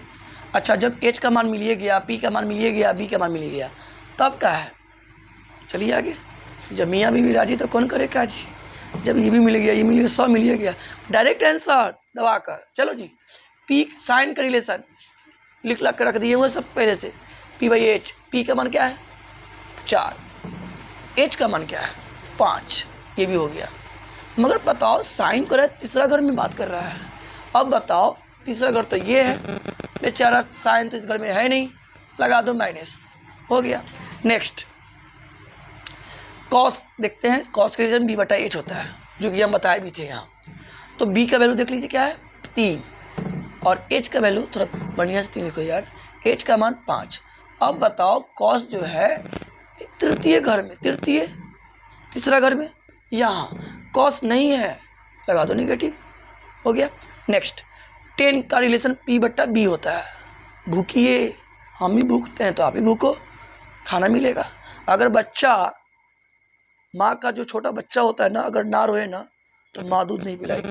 अच्छा, जब h का मान मिलिए गया, p का मान मिलिए गया, b का मान मिलिए गया, तब क्या है? चलिए आगे। जब मियाँ बीवी राजी तो कौन करे काजी। जब ये भी मिल गया, ये मिल गया, 100 मिल गया, डायरेक्ट आंसर दबा कर। चलो जी, p साइन का रिलेशन लिख ला कर रख दिए हुए सब पहले से। p बाई एच, p का मान क्या है? 4, h का मान क्या है? 5। ये भी हो गया। मगर बताओ साइन कर रहा है, तीसरा घर में बात कर रहा है। अब बताओ तीसरा घर तो ये है, बेचारा साइन तो इस घर में है नहीं, लगा दो माइनस, हो गया। नेक्स्ट कॉस देखते हैं। कॉस का रिलेशन b बटा एच होता है, जो कि हम बताए भी थे यहाँ। तो b का वैल्यू देख लीजिए क्या है? 3, और h का वैल्यू थोड़ा बढ़िया से 3 लिखो यार, h का मान 5। अब बताओ कॉस जो है तृतीय घर में, तृतीय तीसरा घर में, यहाँ कॉस नहीं है, लगा दो नेगेटिव, हो गया। नेक्स्ट टेन का रिलेशन p बट्टा b होता है। भूखिए, हम भी भूखते हैं तो आप भी भूखो, खाना मिलेगा। अगर बच्चा, माँ का जो छोटा बच्चा होता है ना, अगर ना रोए ना तो माँ दूध नहीं पिलाएगी,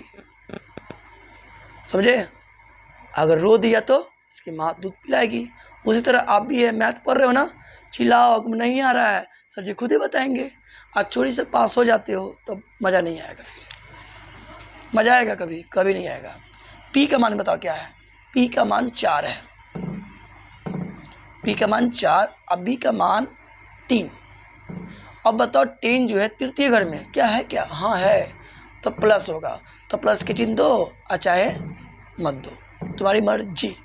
समझे? अगर रो दिया तो उसकी माँ दूध पिलाएगी। उसी तरह आप भी है, मैथ पढ़ रहे हो ना, चिल्लाओ नहीं आ रहा है सर जी खुद ही बताएंगे, आज चोरी से पास हो जाते हो तो मज़ा नहीं आएगा। फिर मज़ा आएगा? कभी कभी नहीं आएगा। p का मान बताओ क्या है? p का मान 4 है, p का मान 4, अब b का मान 3। अब बताओ 10 जो है तृतीय घर में, क्या है? क्या? हाँ है, तो प्लस होगा, तो प्लस के चिन्ह दो, चाहे मत दो, तुम्हारी मर्जी।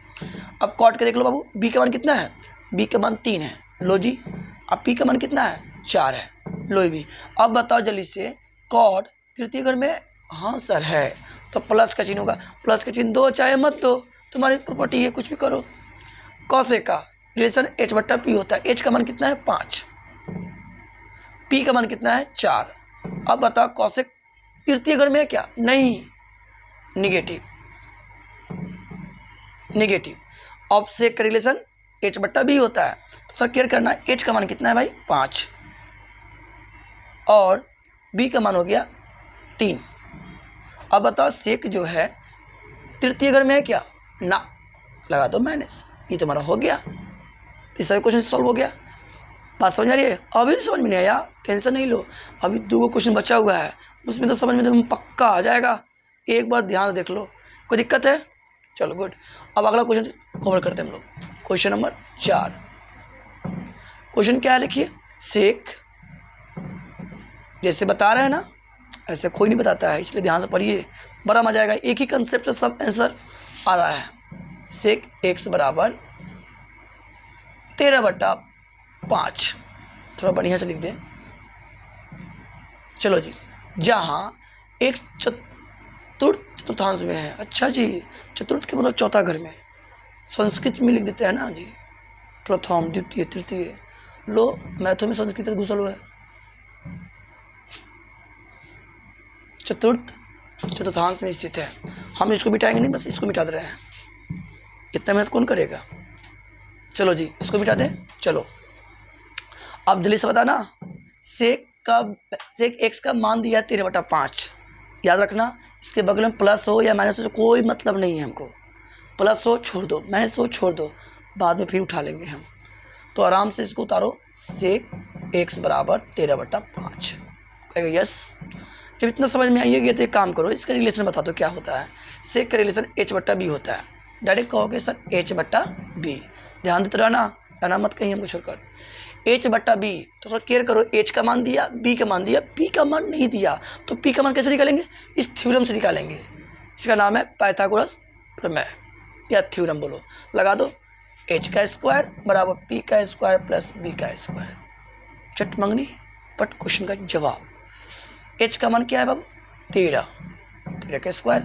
अब कॉट के देख लो बाबू, b का मान कितना है? b का मान 3 है, लो जी। अब p का मान कितना है? 4 है, लो भी। अब बताओ जल्दी से, कॉट तृतीय घर में? हाँ सर है, तो प्लस का चिन्ह होगा, प्लस का चिन्ह दो चाहे मत दो, तुम्हारी प्रॉपर्टी है, कुछ भी करो। कॉसेक का रिलेशन h बट्टा p होता है। h का मान कितना है? 5, p का मान कितना है? 4। अब बताओ कॉसेक तृतीय घर में है क्या? नहीं, निगेटिव, निगेटिव। अब सेक का रिलेशन h बट्टा b होता है, तो सर केयर करना, h का मान कितना है भाई? 5, और b का मान हो गया 3। अब बताओ सेक जो है तृतीय घर में है क्या? ना, लगा दो माइनस, ये तुम्हारा हो गया। तीसरा क्वेश्चन सॉल्व हो गया। बात समझ आ रही है? अभी समझ में नहीं आया, टेंशन नहीं लो, अभी 2 क्वेश्चन बचा हुआ है, उसमें तो समझ में तो पक्का आ जाएगा। एक बार ध्यान से देख लो, कोई दिक्कत है? चलो गुड। अब अगला क्वेश्चन कवर करते हैं हम लोग, क्वेश्चन नंबर 4। क्वेश्चन क्या है लिखिए, सेक, जैसे बता रहे हैं ना ऐसे कोई नहीं बताता है, इसलिए ध्यान से पढ़िए, बड़ा मजा आएगा। एक ही कंसेप्ट से सब आंसर आ रहा है। सेक x बराबर 13/5, थोड़ा बढ़िया से लिख दें। चलो जी, जहाँ x चतुर्थांश में है। अच्छा जी, चतुर्थ के मतलब चौथा घर में, संस्कृत में लिख देते हैं ना जी, प्रथम द्वितीय तृतीय। लो मैथों में संस्कृत घुसल हुआ है। चतुर्थ चतुर्थांश में स्थित है, हम इसको मिटाएंगे नहीं, बस इसको मिटा दे रहे हैं, इतना मेहनत कौन करेगा। चलो जी इसको मिटा दें। चलो अब जल्दी से बताना, सेक एक्स का मान दिया 13/5, याद रखना, इसके बगल में प्लस हो या माइनस हो कोई मतलब नहीं है हमको, प्लस हो छोड़ दो, माइनस हो छोड़ दो, बाद में फिर उठा लेंगे हम, तो आराम से इसको उतारो। सेक एक्स बराबर 13/5, कहेगा यस। जब इतना समझ में आइएगा तो एक काम करो, इसका रिलेशन बता दो क्या होता है। सेक का रिलेशन h/b होता है, डायरेक्ट कहोगे सर h बट्टा बी, ध्यान देते रहना, रहना मत कहीं हमको छोड़कर। h बट्टा बी, तो थोड़ा केयर करो, h का मान दिया, b का मान दिया, p का मान नहीं दिया, तो p का मान कैसे निकालेंगे? इस थ्योरम से निकालेंगे। इसका नाम है पाइथागोरस प्रमेय या थ्योरम बोलो, लगा दो। h का स्क्वायर बराबर p का स्क्वायर प्लस b का स्क्वायर, चट मंगनी पट क्वेश्चन का जवाब। h का मान क्या है बाबू? 13, 13 का स्क्वायर,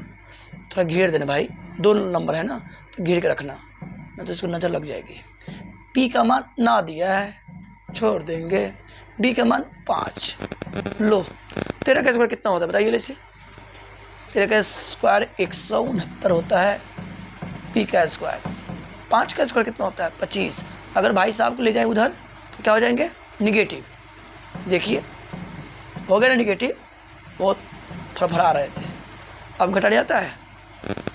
थोड़ा घेर देना भाई, 2 नंबर है ना, तो घेर के रखना, नहीं तो इसको नज़र लग जाएगी। p का मान ना दिया है, छोड़ देंगे। b का मान 5, लो 13 का स्क्वायर कितना होता है बताइए? इसे 13 का स्क्वायर 169 होता है, p का स्क्वायर 5 का स्क्वायर कितना होता है? 25। अगर भाई साहब को ले जाएं उधर तो क्या हो जाएंगे? निगेटिव। देखिए हो गया ना निगेटिव, बहुत फरफरा रहे थे, अब घटा जाता है,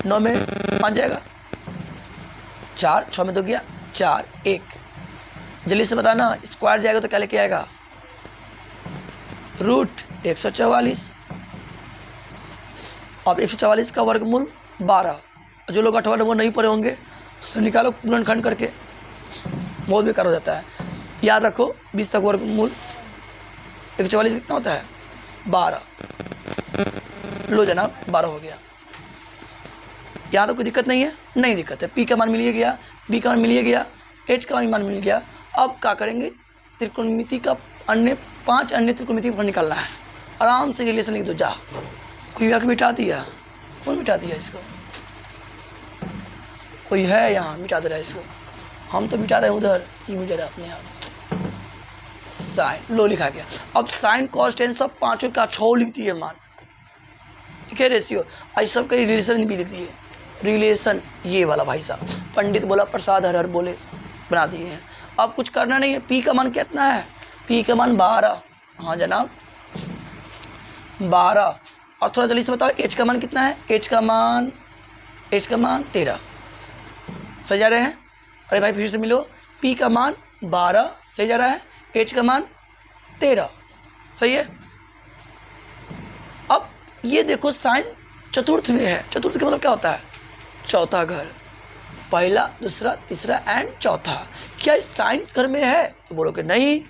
9 में 5 जाएगा, 4, 6 में 2 गया 4, 1। जल्दी से बताना, स्क्वायर जाएगा तो क्या लेके आएगा? रूट 144। अब 144 का वर्गमूल 12। जो लोग 8वां नंबर नहीं पढ़े होंगे तो निकालो गुणनखंड करके, बहुत बेकार हो जाता है। याद रखो 20 तक वर्गमूल 144 कितना होता है? 12। लो जनाब 12 हो गया। यहाँ तो कोई दिक्कत नहीं है? नहीं दिक्कत है। p का मान मिल गया, b का मान मिल गया, h का मान मिल गया। अब क्या करेंगे? त्रिकोणमिति का 5 अन्य त्रिकोणमिति पर निकालना है। आराम से रिलेशन लिख दो, जा। कोई आके मिटा दिया, कौन मिटा दिया इसको? कोई है यहाँ मिटा दे रहा है इसको? हम तो मिटा रहे हैं उधर, ये मिटा रहा अपने आप। साइन, लो लिखा गया। अब साइन कॉस टेन सब पाँचों का 6 लिख दिए मान, ठीक है? रेशियो आज सब का रिलेशन भी लिख दिए, रिलेशन ये वाला भाई साहब, पंडित बोला प्रसाद हर हर बोले, बना दिए हैं। अब कुछ करना नहीं है। p का मान कितना है? p का मान 12। हाँ जनाब 12। और थोड़ा जल्दी से बताओ h का मान कितना है? h का मान 13। सही जा रहे हैं? अरे भाई फिर से मिलो, p का मान 12 सही जा रहा है, h का मान 13 सही है। अब ये देखो साइन चतुर्थ में है। चतुर्थ का मतलब क्या होता है? चौथा घर, पहला दूसरा तीसरा एंड चौथा। क्या साइन इस घर में है? तो बोलोगे नहीं,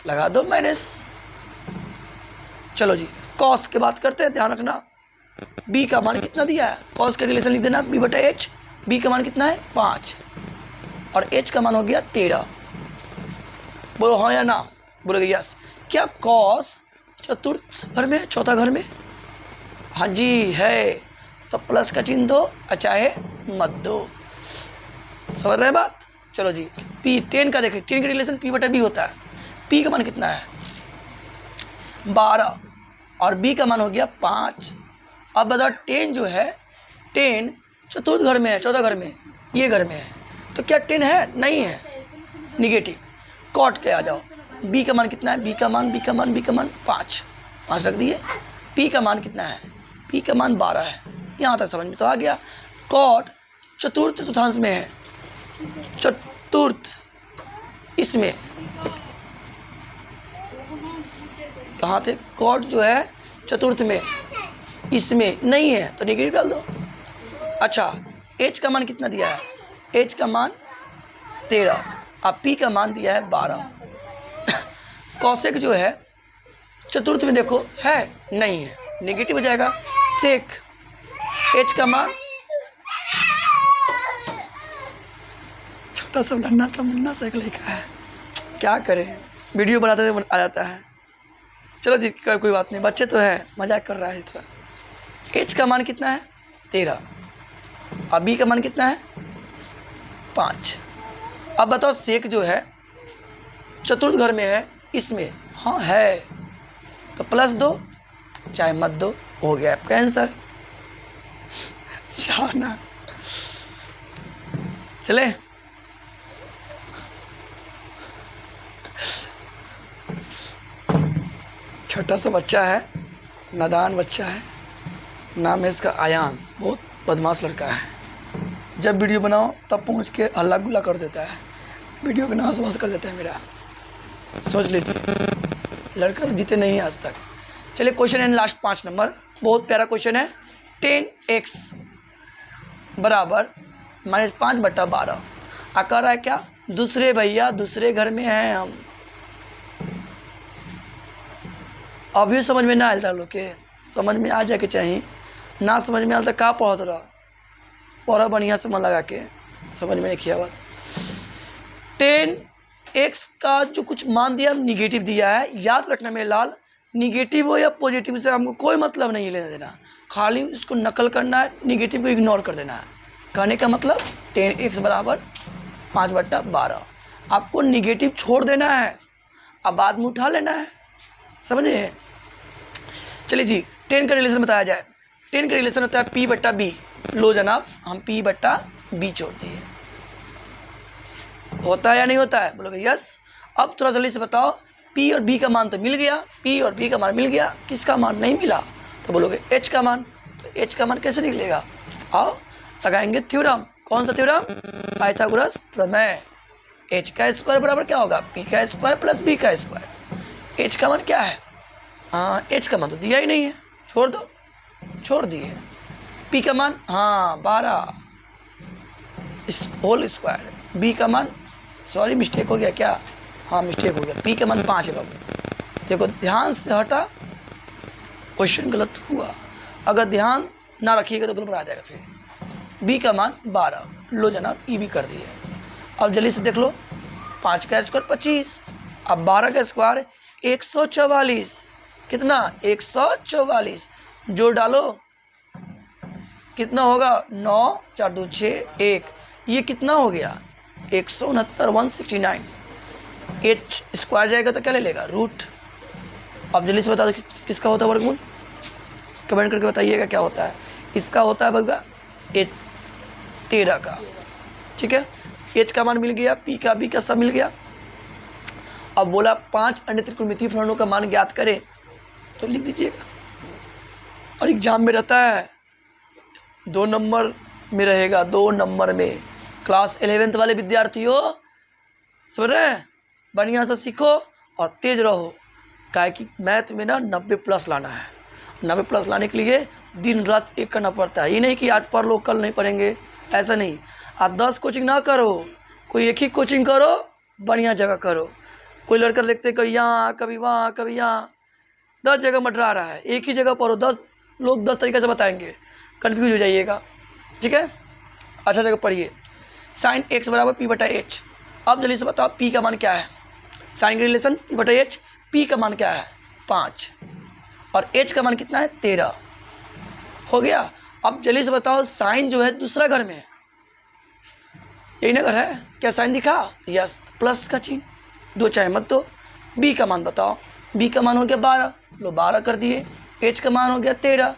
लगा दो माइनस। चलो जी कॉस की बात करते हैं, ध्यान रखना। b का मान कितना दिया है? कॉस का रिलेशन लिख देना, b बटा h। b का मान कितना है? 5 और h का मान हो गया 13। बोलो हाँ या ना? बोलोगे यस। क्या कॉस चतुर्थ घर में, चौथा घर में? हाँ जी है, तो प्लस का चिन्ह दो, चाहे मत दो। समझ रहे हैं बात? चलो जी p 10 का देखें, 10 का रिलेशन p बटा b होता है। p का मान कितना है? 12 और b का मान हो गया 5। अब बताओ 10 जो है, 10 चतुर्थ घर में है, चौथा घर में, ये घर में है, तो क्या 10 है? नहीं है, निगेटिव। कॉट के आ जाओ, b का मान कितना है? b का मान 5 रख दिए। p का मान कितना है? p का मान 12 है। यहाँ तक समझ में तो आ गया। कॉट चतुर्थ चतुर्थांश में है, चतुर्थ इसमें कहाँ थे? कॉट जो है चतुर्थ में, इसमें नहीं है तो नेगेटिव डाल दो। अच्छा h का मान कितना दिया है? h का मान 13, अब p का मान दिया है 12। कौशिक जो है चतुर्थ में देखो है, नहीं है, नेगेटिव हो जाएगा। सेक h का मान, छोटा सा नन्ना सा मुन्ना सेक लिखा है, क्या करें, वीडियो बनाते थे आ जाता है। चलो जी कोई बात नहीं, बच्चे तो है, मजाक कर रहा है थोड़ा। h का मान कितना है? 13 और b का मान कितना है? 5। अब बताओ सेक जो है चतुर्थ घर में है, इसमें हाँ है, तो प्लस दो चाहे मत दो, हो गया आपका आंसर। जाना चले। छोटा सा बच्चा है, नादान बच्चा है, नाम है इसका आयांश, बहुत बदमाश लड़का है। जब वीडियो बनाओ तब पहुंच के हल्ला गुल्ला कर देता है, वीडियो का नाश वास कर देता है मेरा, सोच लीजिए। लड़का तो जीते नहीं आज तक। चलिए क्वेश्चन है लास्ट 5 नंबर, बहुत प्यारा क्वेश्चन है। 10x बराबर -5/12। आ कह रहा है क्या, दूसरे भैया दूसरे घर में हैं हम। अभी समझ में ना आयल था लोग के, समझ में आ जाए के चाहिए, ना समझ में आयल तो का पढ़त रहा, पढ़ा बढ़िया से मन लगा के, समझ में नहीं किया बात। 10x का जो कुछ मान दिया निगेटिव दिया है, याद रखना मेरे लाल, निगेटिव हो या पॉजिटिव से हमको कोई मतलब नहीं लेना देना, खाली इसको नकल करना है, निगेटिव को इग्नोर कर देना है। कहने का मतलब 10x बराबर 5/12। आपको निगेटिव छोड़ देना है, अब बाद में उठा लेना है, समझे। चलिए जी, 10 का रिलेशन बताया जाए। 10 का रिलेशन होता है P/B। लो जनाब, हम P/B छोड़ दिए, होता है या नहीं होता है, बोलोगे यस। अब थोड़ा जल्दी से बताओ, P और B का मान तो मिल गया, P और B का मान मिल गया, किसका मान नहीं मिला, तो बोलोगे H का मान। तो H का मान कैसे निकलेगा, आओ लगाएंगे थ्योरम। कौन सा थ्योरम, पाइथागोरस प्रमेय। H का स्क्वायर बराबर क्या होगा, P का स्क्वायर प्लस B का स्क्वायर। H का मान क्या है, H का मान तो दिया ही नहीं है, छोड़ दो, छोड़ दिए। P का मान 12 होल स्क्वायर। B का मान, सॉरी मिस्टेक हो गया क्या, मिस्टेक हो गया, P का मान 5 है बाबू। देखो ध्यान से हटा, क्वेश्चन गलत हुआ, अगर ध्यान ना रखिएगा तो गलत आ जाएगा फिर। B का मान 12, लो जनाब E भी कर दिए। अब जल्दी से देख लो, 5 का स्क्वायर 25, अब 12 का स्क्वायर 144, कितना 144, जोड़ डालो कितना होगा, 9 4 2 6 1, ये कितना हो गया 169 169। H स्क्वायर जाएगा तो क्या ले लेगा, रूट। अब जल्दी से बता दो किसका होता है वर्गमूल, कमेंट करके बताइएगा क्या होता है। इसका होता है भैया 13 का, ठीक है। H का मान मिल गया, P का B का सब मिल गया। अब बोला 5 अन्य त्रिकोणमितीय फलनों का मान ज्ञात करें, तो लिख दीजिएगा। और एग्जाम में रहता है 2 नंबर में रहेगा, 2 नंबर में। क्लास 11th वाले विद्यार्थियों सुन रहे हैं, बढ़िया से सीखो और तेज रहो, काहे कि मैथ में ना 90+ लाना है। 90+ लाने के लिए दिन रात एक करना पड़ता है, ये नहीं कि आज पढ़ लो कल नहीं पढ़ेंगे, ऐसा नहीं। आप 10 कोचिंग ना करो, कोई एक ही कोचिंग करो, बढ़िया जगह करो। कोई लड़का देखते कभी यहाँ कभी वहाँ कभी यहाँ, 10 जगह मंडरा रहा है, एक ही जगह पढ़ो, 10 लोग 10 तरीके से बताएंगे, कन्फ्यूज हो जाइएगा, ठीक है। अच्छा जगह पढ़िए, sin x बराबर P/H। अब जल्दी से बताओ P का मान क्या है, साइन का रिलेशन P/H, P का मान क्या है 5 और H का मान कितना है 13, हो गया। अब जल्दी से बताओ साइन जो है दूसरा घर में है, यही ना घर है, क्या साइन दिखा, यस, प्लस का चिन्ह, दो चाहे मत दो। B का मान बताओ, B का मान हो गया 12, लो 12 कर दिए। H का मान हो गया 13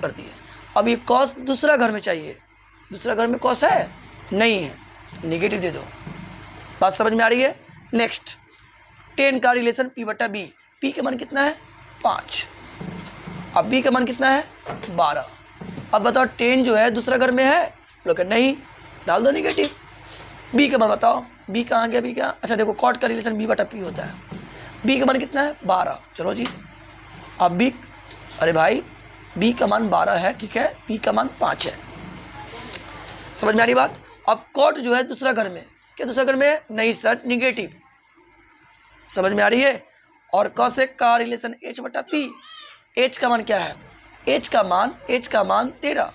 कर दिए। अब ये कॉस दूसरा घर में चाहिए, दूसरा घर में कॉस है नहीं है, नेगेटिव दे दो। बात समझ में आ रही है। नेक्स्ट 10 का रिलेशन P/B। P का मान कितना है 5, अब B का मान कितना है 12। अब बताओ 10 जो है दूसरा घर में है, लोग नहीं, डाल दो नेगेटिव। B का मान बताओ, B कहाँ गया, B का, अच्छा देखो कॉट का रिलेशन B/P होता है। B का मान कितना है 12, चलो जी। अब B, अरे भाई B का मान 12 है, ठीक है, P का मान 5 है, समझ में आ रही बात। अब कॉट जो है दूसरा घर में, क्या दूसरा घर में नहीं सर, निगेटिव, समझ में आ रही है। और कॉसेक का रिलेशन H/P। H का मान क्या है, H का मान 13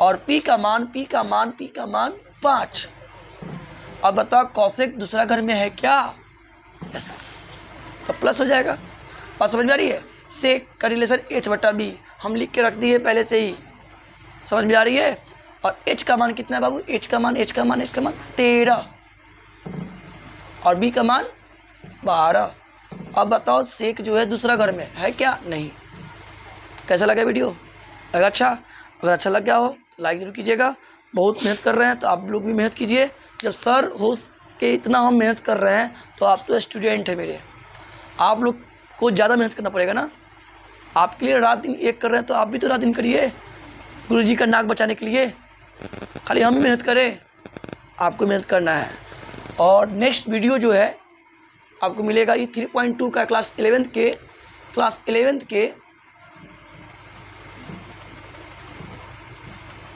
और P का मान 5। अब बताओ कॉसेक दूसरा घर में है क्या, यस, तो प्लस हो जाएगा। बात समझ में आ रही है। सेक का रिलेशन H/B हम लिख के रख दिए पहले से ही, समझ में आ रही है। और H का मान कितना है बाबू, H का मान 13 और B का मान 12। अब बताओ सेक जो है दूसरा घर में है क्या, नहीं। कैसा लगा वीडियो, अगर अच्छा लग गया हो तो लाइक जरूर कीजिएगा। बहुत मेहनत कर रहे हैं तो आप लोग भी मेहनत कीजिए। जब सर हो के इतना हम मेहनत कर रहे हैं तो आप तो स्टूडेंट है मेरे, आप लोग को ज़्यादा मेहनत करना पड़ेगा ना। आपके लिए रात दिन एक कर रहे हैं तो आप भी तो रात दिन करिए गुरुजी का नाक बचाने के लिए। खाली हम ही मेहनत करें, आपको मेहनत करना है। और नेक्स्ट वीडियो जो है आपको मिलेगा ये 3.2 का क्लास 11th के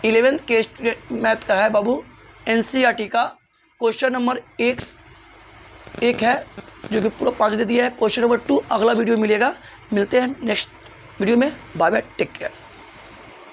11th के मैथ का है बाबू, NCERT का क्वेश्चन नंबर एक है जो कि पूरा 5 दे दिया है। क्वेश्चन नंबर 2 अगला वीडियो मिलेगा। मिलते हैं नेक्स्ट वीडियो में। Bye bye, take care.